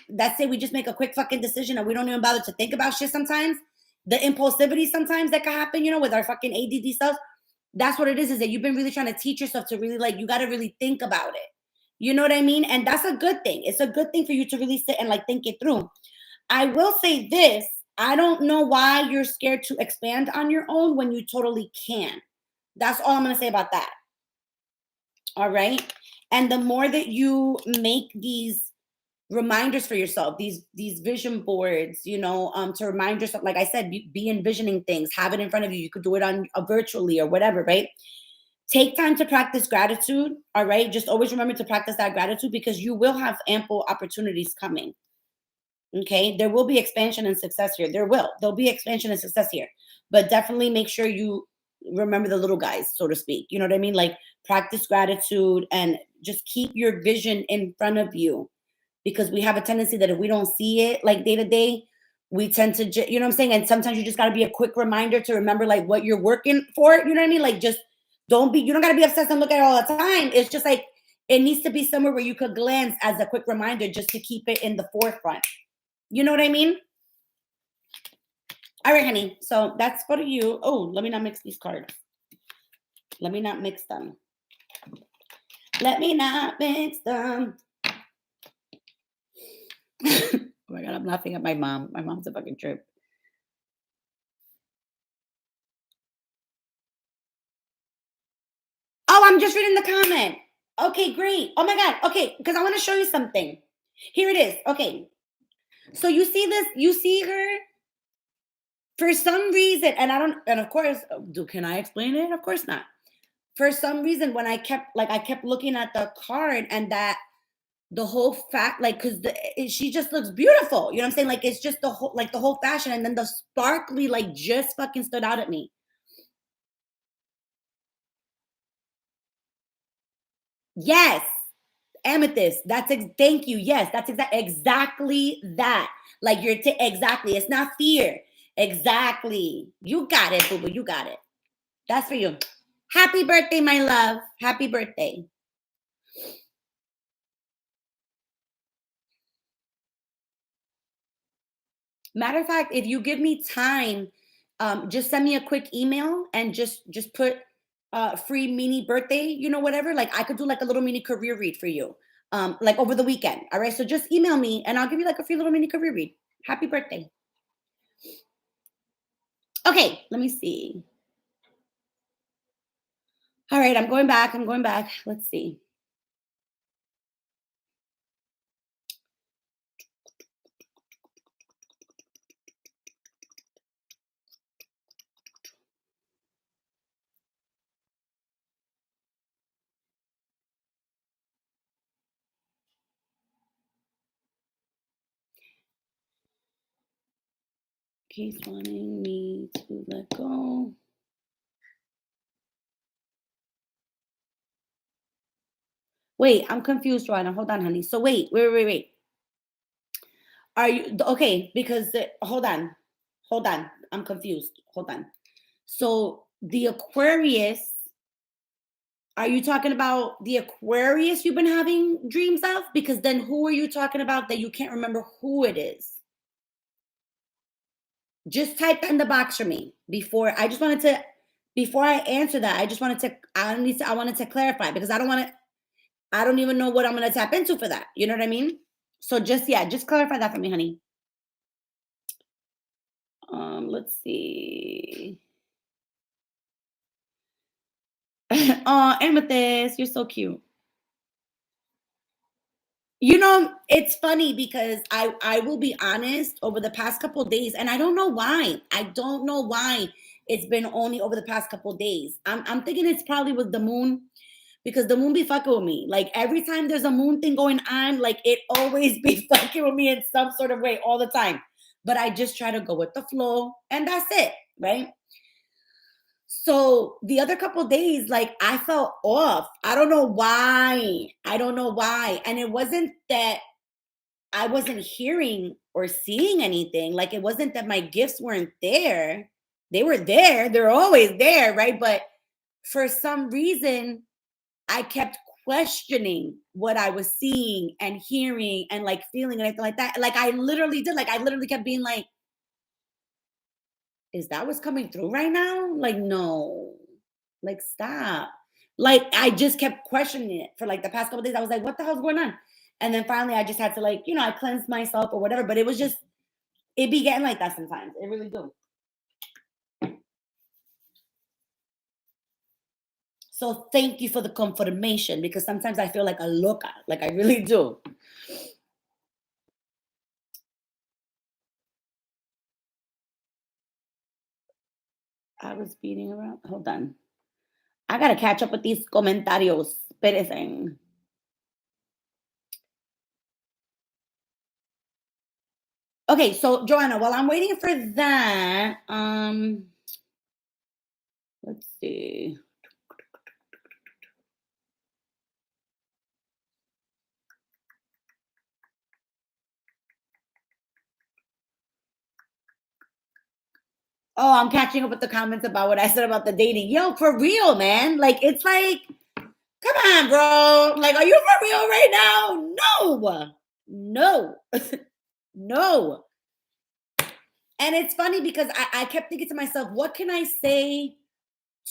that's it, we just make a quick fucking decision and we don't even bother to think about shit sometimes. The impulsivity sometimes that can happen, with our fucking ADD stuff. That's what it is that you've been really trying to teach yourself to really like, you got to really think about it. You know what I mean? And that's a good thing. It's a good thing for you to really sit and like think it through. I will say this. I don't know why you're scared to expand on your own when you totally can. That's all I'm going to say about that. All right. And the more that you make these reminders for yourself, these vision boards, to remind yourself, like I said, be envisioning things, have it in front of you. You could do it on virtually or whatever, right? Take time to practice gratitude. All right. Just always remember to practice that gratitude, because you will have ample opportunities coming. Okay. There will be expansion and success here. There'll be expansion and success here, but definitely make sure you remember the little guys, so to speak. You know what I mean? Like practice gratitude and just keep your vision in front of you, because we have a tendency that if we don't see it like day to day, we tend to, you know what I'm saying? And sometimes you just got to be a quick reminder to remember like what you're working for. You know what I mean? Like just you don't got to be obsessed and look at it all the time. It's just like, it needs to be somewhere where you could glance as a quick reminder just to keep it in the forefront. You know what I mean? All right, honey. So that's for you. Oh, let me not mix these cards. Let me not mix them. Let me not mix them. Oh my God, I'm laughing at my mom. My mom's a fucking trip. Oh, I'm just reading the comment. Okay, great. Oh my God. Okay, because I want to show you something. Here it is. Okay. So you see this? You see her? For some reason, and of course, can I explain it? Of course not. For some reason, when I kept looking at the card, and that the whole fact, like, because she just looks beautiful. You know what I'm saying? Like, it's just the whole fashion, and then the sparkly, like, just fucking stood out at me. Yes, amethyst. Thank you. Yes, that's exactly that. Like exactly. It's not fear. Exactly. You got it, boo boo. You got it. That's for you. Happy birthday, my love. Happy birthday. Matter of fact, if you give me time, just send me a quick email and just put free mini birthday, whatever. Like I could do like a little mini career read for you. like over the weekend. All right. So just email me and I'll give you like a free little mini career read. Happy birthday. Okay, let me see. All right, I'm going back. I'm going back. Let's see. Keeps wanting me to let go. Wait, I'm confused, Joanna. Hold on, honey. So wait. Are you okay? Because hold on. I'm confused. Hold on. So the Aquarius, are you talking about the Aquarius you've been having dreams of? Because then who are you talking about that you can't remember who it is? Just type in the box for me before I answer that. I wanted to clarify because I don't even know what I'm gonna tap into for that. You know what I mean? So just clarify that for me, honey. Let's see. Oh, Amethyst, you're so cute. You know, it's funny because I will be honest, over the past couple of days, and I don't know why. I don't know why it's been only over the past couple of days. I'm thinking it's probably with the moon because the moon be fucking with me. Like every time there's a moon thing going on, like it always be fucking with me in some sort of way all the time. But I just try to go with the flow, and that's it, right? So the other couple of days, like I felt off. I don't know why. I don't know why. And it wasn't that I wasn't hearing or seeing anything. Like it wasn't that my gifts weren't there. They were there. They're always there, right? But for some reason, I kept questioning what I was seeing and hearing and like feeling and everything like that. Like I literally did. Like I literally kept being like, is that what's coming through right now? Like, no, like, stop. Like, I just kept questioning it for like the past couple days. I was like, what the hell's going on? And then finally, I just had to like, I cleansed myself or whatever. But it was just, it be getting like that sometimes. It really do. So thank you for the confirmation because sometimes I feel like a loca, like I really do. I was beating around. Hold on. I gotta catch up with these comentarios. Espérense. Okay, so Joanna, while I'm waiting for that, let's see. Oh, I'm catching up with the comments about what I said about the dating. Yo, for real, man. Like, it's like, come on, bro. Like, are you for real right now? No, no. And it's funny because I kept thinking to myself, what can I say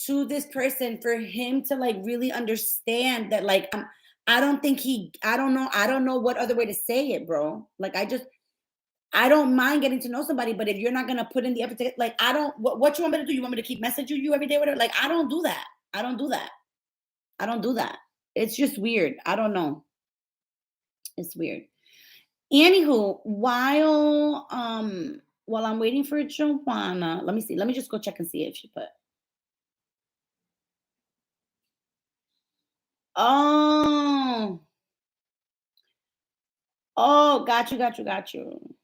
to this person for him to like really understand that, like, I don't think I don't know what other way to say it, bro. Like, I don't mind getting to know somebody, but if you're not gonna put in the effort to, like, I don't. What you want me to do? You want me to keep messaging you every day, whatever? Like, I don't do that. I don't do that. I don't do that. It's just weird. I don't know. It's weird. Anywho, while I'm waiting for Joanna, let me see. Let me just go check and see if she put. Oh, got you.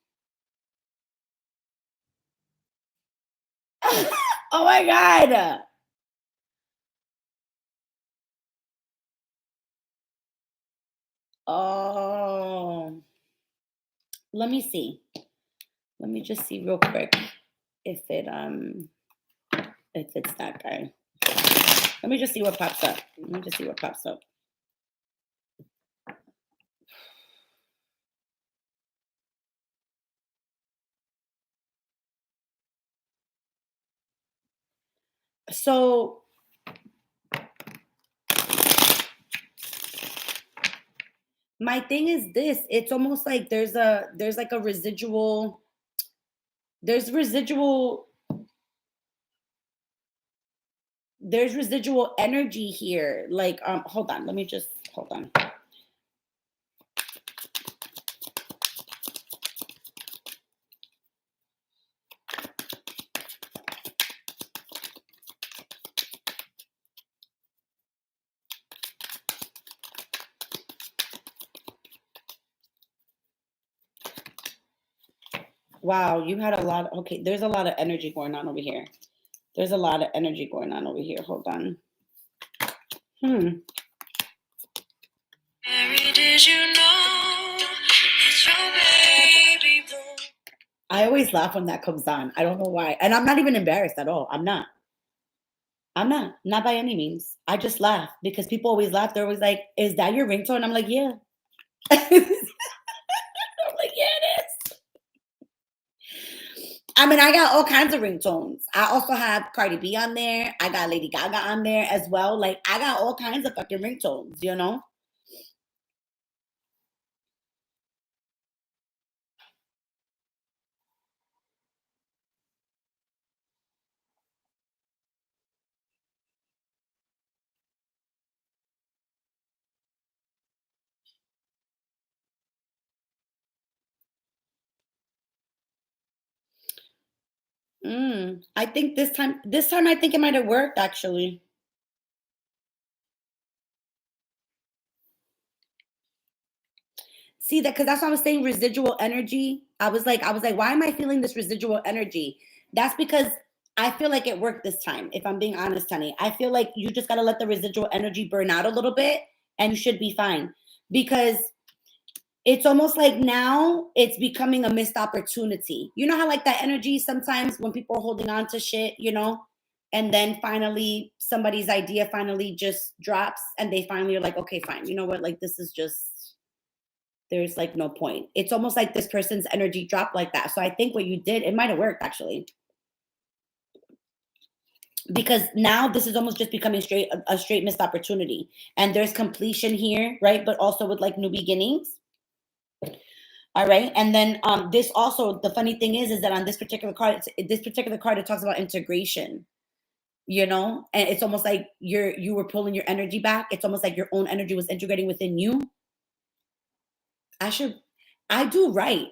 Oh my god. Oh, let me see. Let me just see real quick if it's that guy. Let me just see what pops up. So My thing is this, it's almost like there's like a residual there's residual there's residual energy here. Like, hold on, let me just hold on. Wow, you had a lot. Okay, there's a lot of energy going on over here. There's a lot of energy going on over here. Hold on. Mary, did you know it's your baby boy? I always laugh when that comes on. I don't know why. And I'm not even embarrassed at all. I'm not. I'm not. Not by any means. I just laugh because people always laugh. They're always like, is that your ringtone? I'm like, yeah. I'm like, yeah, it is. I mean, I got all kinds of ringtones. I also have Cardi B on there. I got Lady Gaga on there as well. Like, I got all kinds of fucking ringtones, you know? I think this time I think it might have worked actually. See that because that's what I was saying, residual energy. I was like, why am I feeling this residual energy? That's because I feel like it worked this time, if I'm being honest, honey. I feel like you just gotta let the residual energy burn out a little bit and you should be fine. Because it's almost like now it's becoming a missed opportunity. You know how like that energy sometimes when people are holding on to shit, and then finally somebody's idea finally just drops and they finally are like, okay, fine. You know what? Like this is just there's like no point. It's almost like this person's energy dropped like that. So I think what you did, it might have worked actually. Because now this is almost just becoming a straight missed opportunity. And there's completion here, right? But also with like new beginnings. All right. And then this also the funny thing is that on this particular card it talks about integration, and it's almost like you were pulling your energy back. It's almost like your own energy was integrating within you. I do right,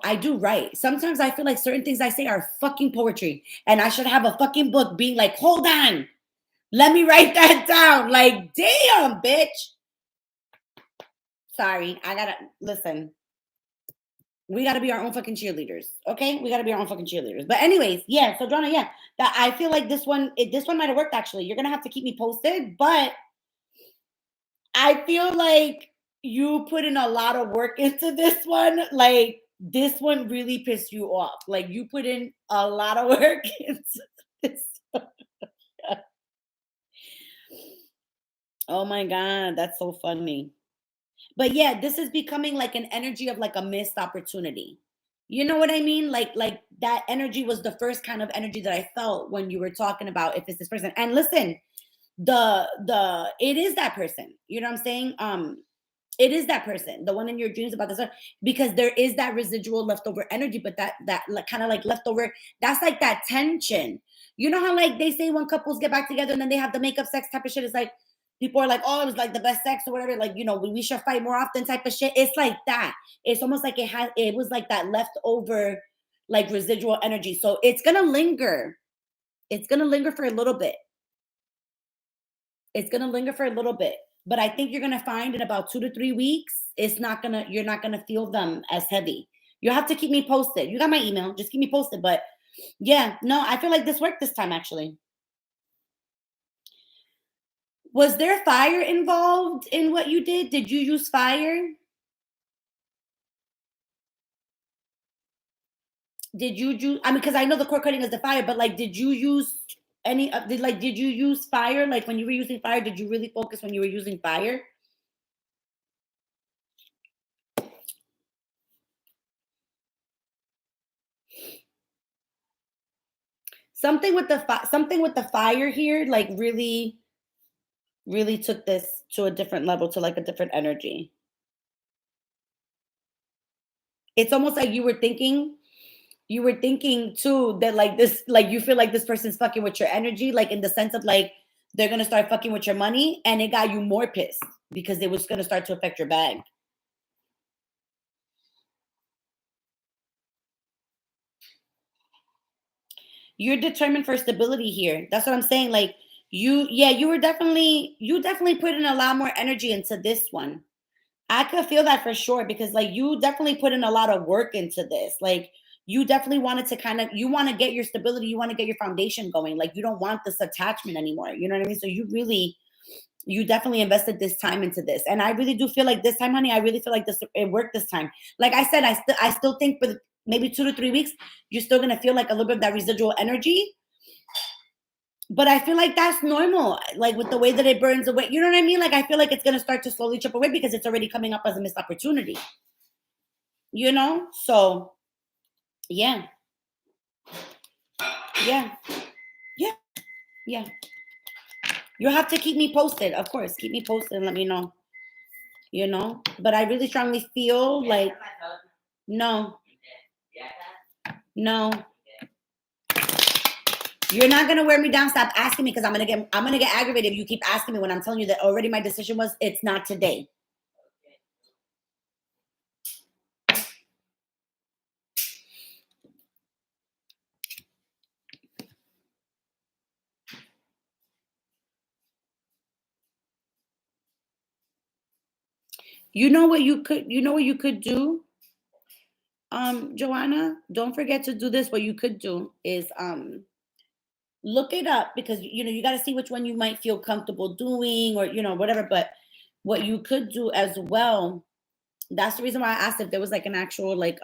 I do right. Sometimes I feel like certain things I say are fucking poetry and I should have a fucking book being like, hold on, let me write that down. Like, damn, bitch. Sorry, I gotta listen. We got to be our own fucking cheerleaders, okay? We got to be our own fucking cheerleaders. But anyways, yeah. So Donna, yeah, that I feel like this one might have worked. Actually, you're gonna have to keep me posted, but I feel like you put in a lot of work into this one. Like this one really pissed you off. Like you put in a lot of work into this. Oh my god, that's so funny. But yeah, this is becoming like an energy of like a missed opportunity. You know what I mean? Like that energy was the first kind of energy that I felt when you were talking about if it's this person. And listen, the it is that person. You know what I'm saying? It is that person, the one in your dreams about this, because there is that residual leftover energy, but that like, kind of like leftover, that's like that tension. You know how like they say when couples get back together and then they have the makeup sex type of shit. It's like people are like, oh, it was like the best sex or whatever. Like we should fight more often type of shit. It's like that. It's almost like it was like that leftover like residual energy. So it's gonna linger. It's gonna linger for a little bit. It's gonna linger for a little bit, but I think you're gonna find in about 2 to 3 weeks, you're not gonna feel them as heavy. You have to keep me posted. You got my email, just keep me posted. But yeah, no, I feel like this worked this time actually. Was there fire involved in what you did? Did you use fire? Did you use? I mean, because I know the cord cutting is the fire, but like, did you use did you use fire? Like when you were using fire, did you really focus when you were using fire? Something with the fire here, like really, really took this to a different level, to like a different energy. It's almost like you were thinking too that like this, like you feel like this person's fucking with your energy, like in the sense of like they're gonna start fucking with your money, and it got you more pissed because it was gonna start to affect your bag. You're determined for stability here. That's what I'm saying. Like yeah, you definitely put in a lot more energy into this one. I could feel that for sure because like you definitely put in a lot of work into this. Like you definitely wanted to kind of you want to get your stability, you want to get your foundation going. Like you don't want this attachment anymore. You know what I mean? So you definitely invested this time into this. And I really do feel like this time, honey, I really feel like this it worked this time. Like I said, I still think for maybe 2 to 3 weeks, you're still gonna feel like a little bit of that residual energy. But I feel like that's normal, like with the way that it burns away. You know what I mean? Like I feel like it's gonna start to slowly chip away because it's already coming up as a missed opportunity. You know? So yeah. Yeah. Yeah. Yeah. You'll have to keep me posted, of course. Keep me posted and let me know. You know? But I really strongly feel like no, no. You're not gonna wear me down. Stop asking me because I'm gonna get aggravated if you keep asking me when I'm telling you that already my decision was it's not today. You know what you could do? Joanna, don't forget to do this. What you could do is look it up because you got to see which one you might feel comfortable doing or whatever. But what you could do as well, that's the reason why I asked if there was like an actual like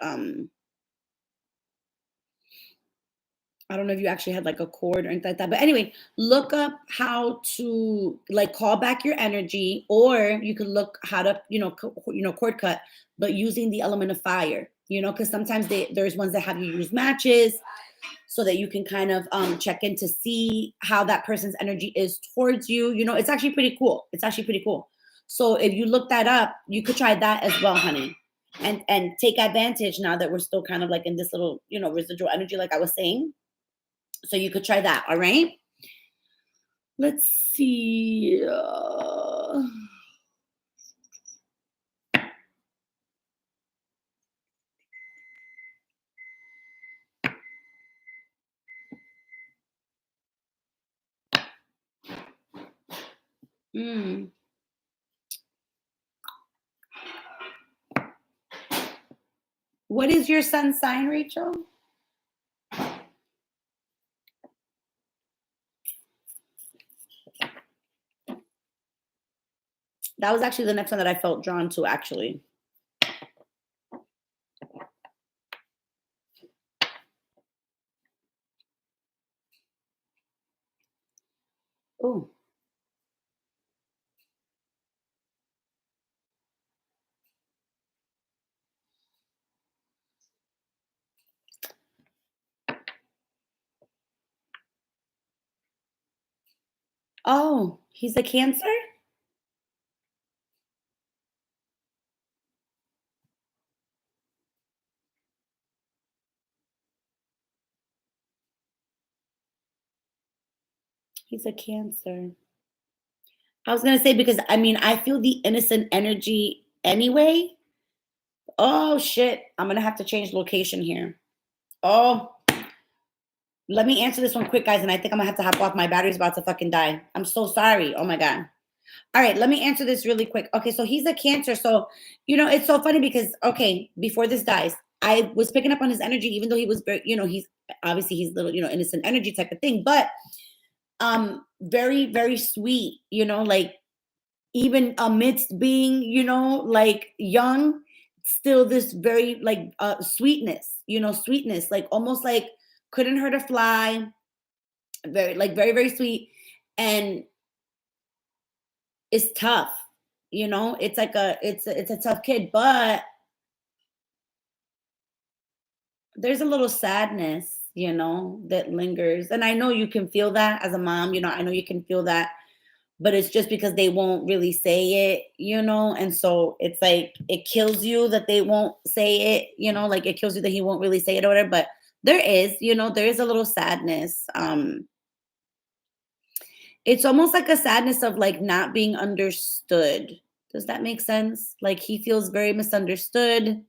I don't know if you actually had like a cord or anything like that. But anyway, look up how to like call back your energy, or you could look how to, cord cut, but using the element of fire, because sometimes there's ones that have you use matches so that you can kind of check in to see how that person's energy is towards you. It's actually pretty cool. It's actually pretty cool. So if you look that up, you could try that as well, honey. And take advantage now that we're still kind of like in this little, residual energy, like I was saying. So you could try that. All right. Let's see. Mm. What is your sun's sign, Rachel? That was actually the next one that I felt drawn to, actually. Oh. Oh, he's a Cancer? He's a Cancer. I was going to say, because I mean, I feel the innocent energy anyway. Oh, shit. I'm going to have to change location here. Oh, let me answer this one quick, guys. And I think I'm going to have to hop off. My battery's about to fucking die. I'm so sorry. Oh, my God. All right, let me answer this really quick. Okay, so he's a Cancer. So, it's so funny because, okay, before this dies, I was picking up on his energy, even though he was very, he's obviously he's little, innocent energy type of thing, but very, very sweet, like even amidst being, like young, still this very like sweetness, sweetness, like almost like couldn't hurt a fly, very, like very, very sweet. And it's tough, it's like it's a tough kid, but there's a little sadness, that lingers. And I know you can feel that as a mom, I know you can feel that. but it's just because they won't really say it, and so it's like it kills you that they won't say it, like it kills you that he won't really say it or whatever. But there is a little sadness. It's almost like a sadness of like not being understood. Does that make sense? Like he feels very misunderstood,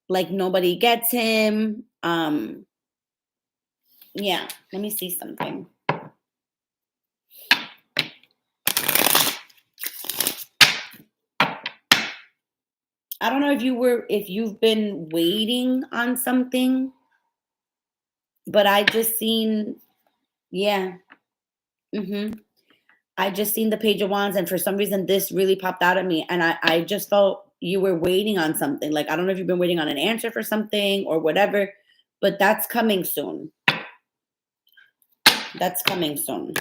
like nobody gets him. Yeah, let me see something. I don't know if you've been waiting on something, but I just seen, yeah. I just seen the Page of Wands, and for some reason this really popped out at me, and I just felt you were waiting on something. Like I don't know if you've been waiting on an answer for something or whatever, but that's coming soon. That's coming soon.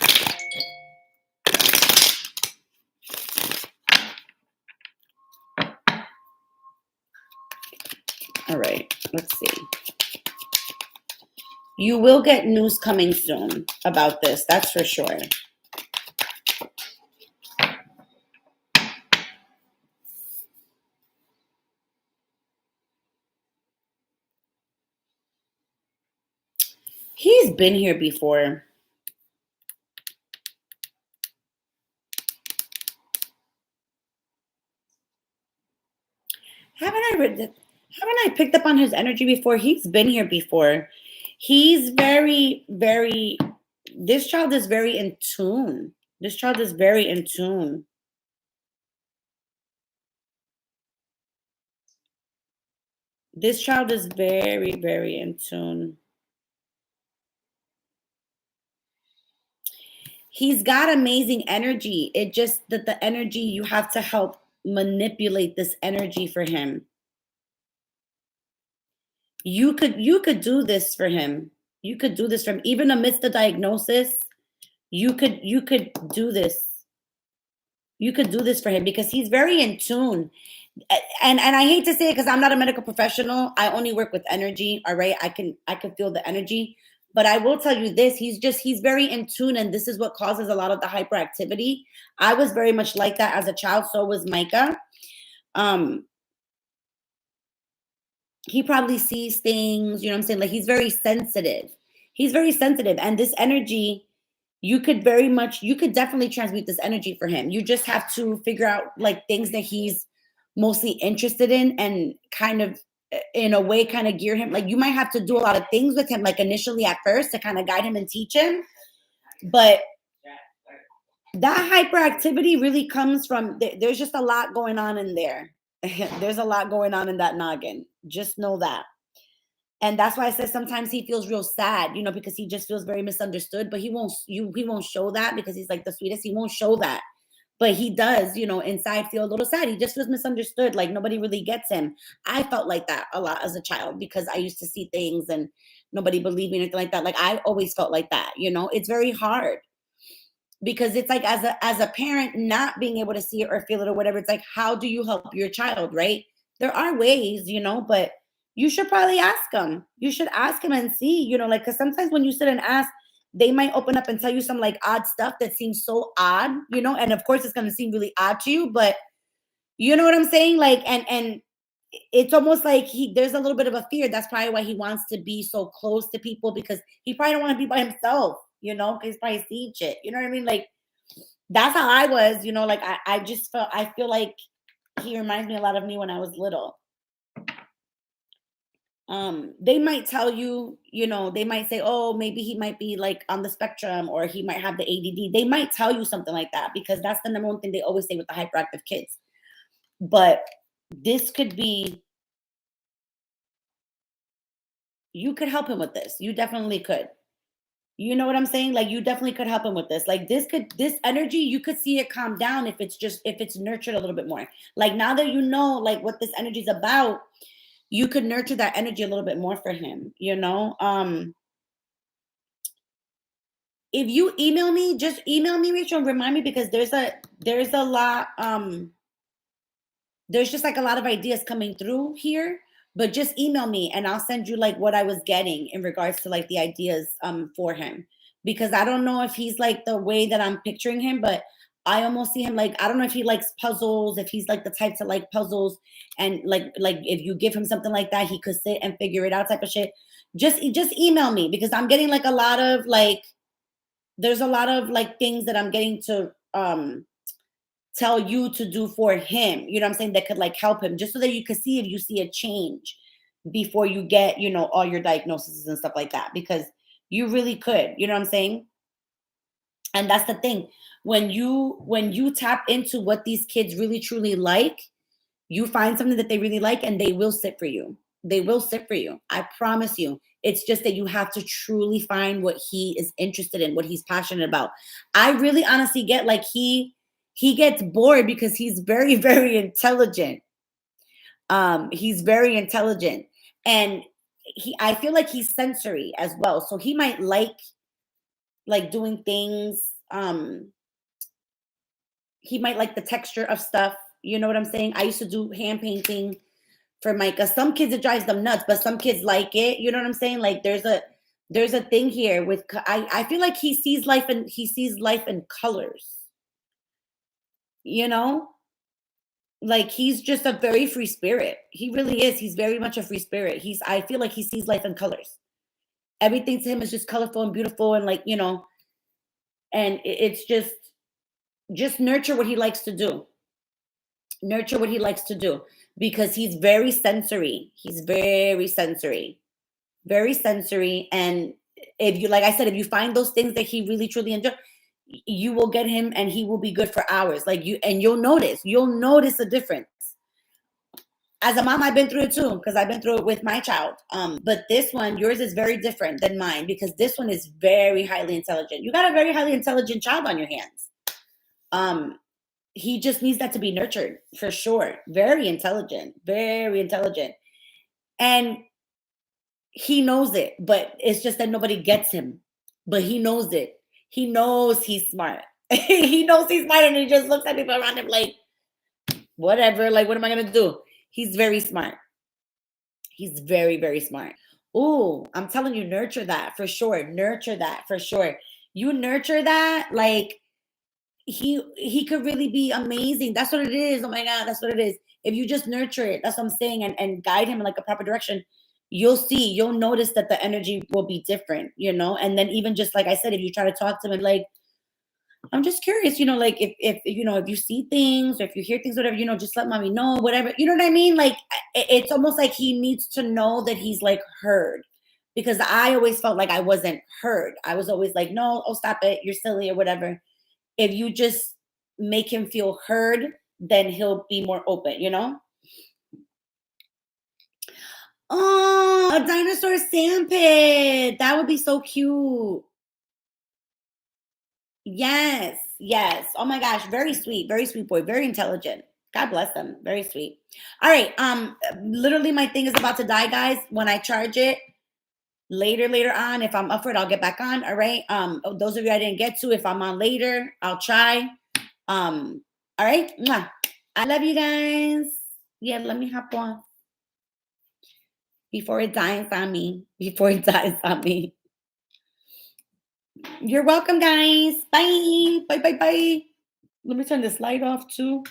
All right, let's see. You will get news coming soon about this, that's for sure. He's been here before. Haven't I picked up on his energy before? He's been here before. He's very, very, this child is very in tune. This child is very in tune. This child is very, very in tune. He's got amazing energy. It just that the energy, you have to help manipulate this energy for him. You could do this for him. You could do this for him. Even amidst the diagnosis, you could do this. You could do this for him because he's very in tune. And I hate to say it because I'm not a medical professional. I only work with energy. All right. I can feel the energy. But I will tell you this, he's very in tune, and this is what causes a lot of the hyperactivity. I was very much like that as a child, so was Micah. He probably sees things, you know what I'm saying? Like he's very sensitive. He's very sensitive. And this energy, you could definitely transmute this energy for him. You just have to figure out like things that he's mostly interested in and kind of in a way kind of gear him. Like you might have to do a lot of things with him, like initially at first to kind of guide him and teach him. But that hyperactivity really comes from, there's just a lot going on in there. There's a lot going on in that noggin. Just know that. And that's why I said sometimes he feels real sad, because he just feels very misunderstood, but he won't show that because he's like the sweetest. He won't show that. But he does, inside feel a little sad. He just feels misunderstood. Like nobody really gets him. I felt like that a lot as a child because I used to see things and nobody believed me or anything like that. Like I always felt like that, It's very hard because it's like as a parent not being able to see it or feel it or whatever. It's like, how do you help your child, right? There are ways, but you should probably ask them. You should ask them and see, like, because sometimes when you sit and ask, they might open up and tell you some like odd stuff that seems so odd, and of course it's going to seem really odd to you, but you know what I'm saying? Like, and it's almost like there's a little bit of a fear. That's probably why he wants to be so close to people because he probably don't want to be by himself, because he's probably seen shit. You know what I mean? Like, that's how I was, like I feel like he reminds me a lot of me when I was little. They might tell you, they might say, oh, maybe he might be like on the spectrum or he might have the ADD. They might tell you something like that because that's the number one thing they always say with the hyperactive kids. But this could be, you could help him with this. You definitely could. You know what I'm saying? Like you definitely could help him with this. Like this energy, you could see it calm down if it's nurtured a little bit more. Like now that you know like what this energy is about, you could nurture that energy a little bit more for him, If you email me, just email me, Rachel, and remind me because there's a lot, there's just like a lot of ideas coming through here, but just email me and I'll send you like what I was getting in regards to like the ideas for him. because I don't know if he's like the way that I'm picturing him, but I almost see him like, I don't know if he likes puzzles, if he's like the type to like puzzles, and like if you give him something like that, he could sit and figure it out type of shit. Just email me, because I'm getting like a lot of like, there's a lot of like things that I'm getting to tell you to do for him, you know what I'm saying, that could like help him, just so that you can see if you see a change before you get, you know, all your diagnoses and stuff like that, because you really could, you know what I'm saying. And that's the thing, when you tap into what these kids really truly like, you find something that they really like, and they will sit for you. They will sit for you, I promise you. It's just that you have to truly find what he is interested in, what he's passionate about. I really honestly get like he gets bored because he's very very intelligent. He's very intelligent, and I feel like he's sensory as well, so he might like doing things. He might like the texture of stuff, you know what I'm saying. I used to do hand painting for Micah. Some kids, it drives them nuts, but some kids like it, you know what I'm saying. Like there's a thing here with I feel like he sees life in colors, you know. Like he's just a very free spirit. He really is. He's very much a free spirit. I feel like he sees life in colors. Everything to him is just colorful and beautiful, and like, you know, and it's just nurture what he likes to do. Nurture what he likes to do, because he's very sensory. He's very sensory. Very sensory. And if you, like I said, if you find those things that he really truly enjoys, you will get him and he will be good for hours. Like you'll notice a difference. As a mom, I've been through it too, because I've been through it with my child. But this one, yours is very different than mine, because this one is very highly intelligent. You got a very highly intelligent child on your hands. He just needs that to be nurtured for sure. Very intelligent, very intelligent. And he knows it, but it's just that nobody gets him. But he knows it. He knows he's smart. He knows he's smart, and he just looks at people around him like, whatever, like, what am I gonna do? He's very smart. He's very, very smart. Oh, I'm telling you, nurture that for sure. Nurture that for sure. You nurture that, like he could really be amazing. That's what it is. Oh my God, that's what it is. If you just nurture it, that's what I'm saying, and guide him in like a proper direction, you'll notice that the energy will be different, you know. And then even just like I said, if you try to talk to him and like, I'm just curious, you know, like if you know, if you see things or if you hear things, whatever, you know, just let mommy know, whatever. You know what I mean? Like it's almost like he needs to know that he's like heard. Because I always felt like I wasn't heard. I was always like, no, oh stop it, you're silly or whatever. If you just make him feel heard, then he'll be more open, you know? Oh, a dinosaur sandpit. That would be so cute. Yes, yes. Oh my gosh, very sweet boy, very intelligent. God bless him. Very sweet. All right. Literally my thing is about to die, guys. When I charge it later on, if I'm up for it, I'll get back on. All right. Those of you I didn't get to, if I'm on later, I'll try. All right. Mwah. I love you guys. Yeah, let me hop on before it dies on me. Before it dies on me. You're welcome, guys. Bye. Bye, bye, bye. Let me turn this light off too.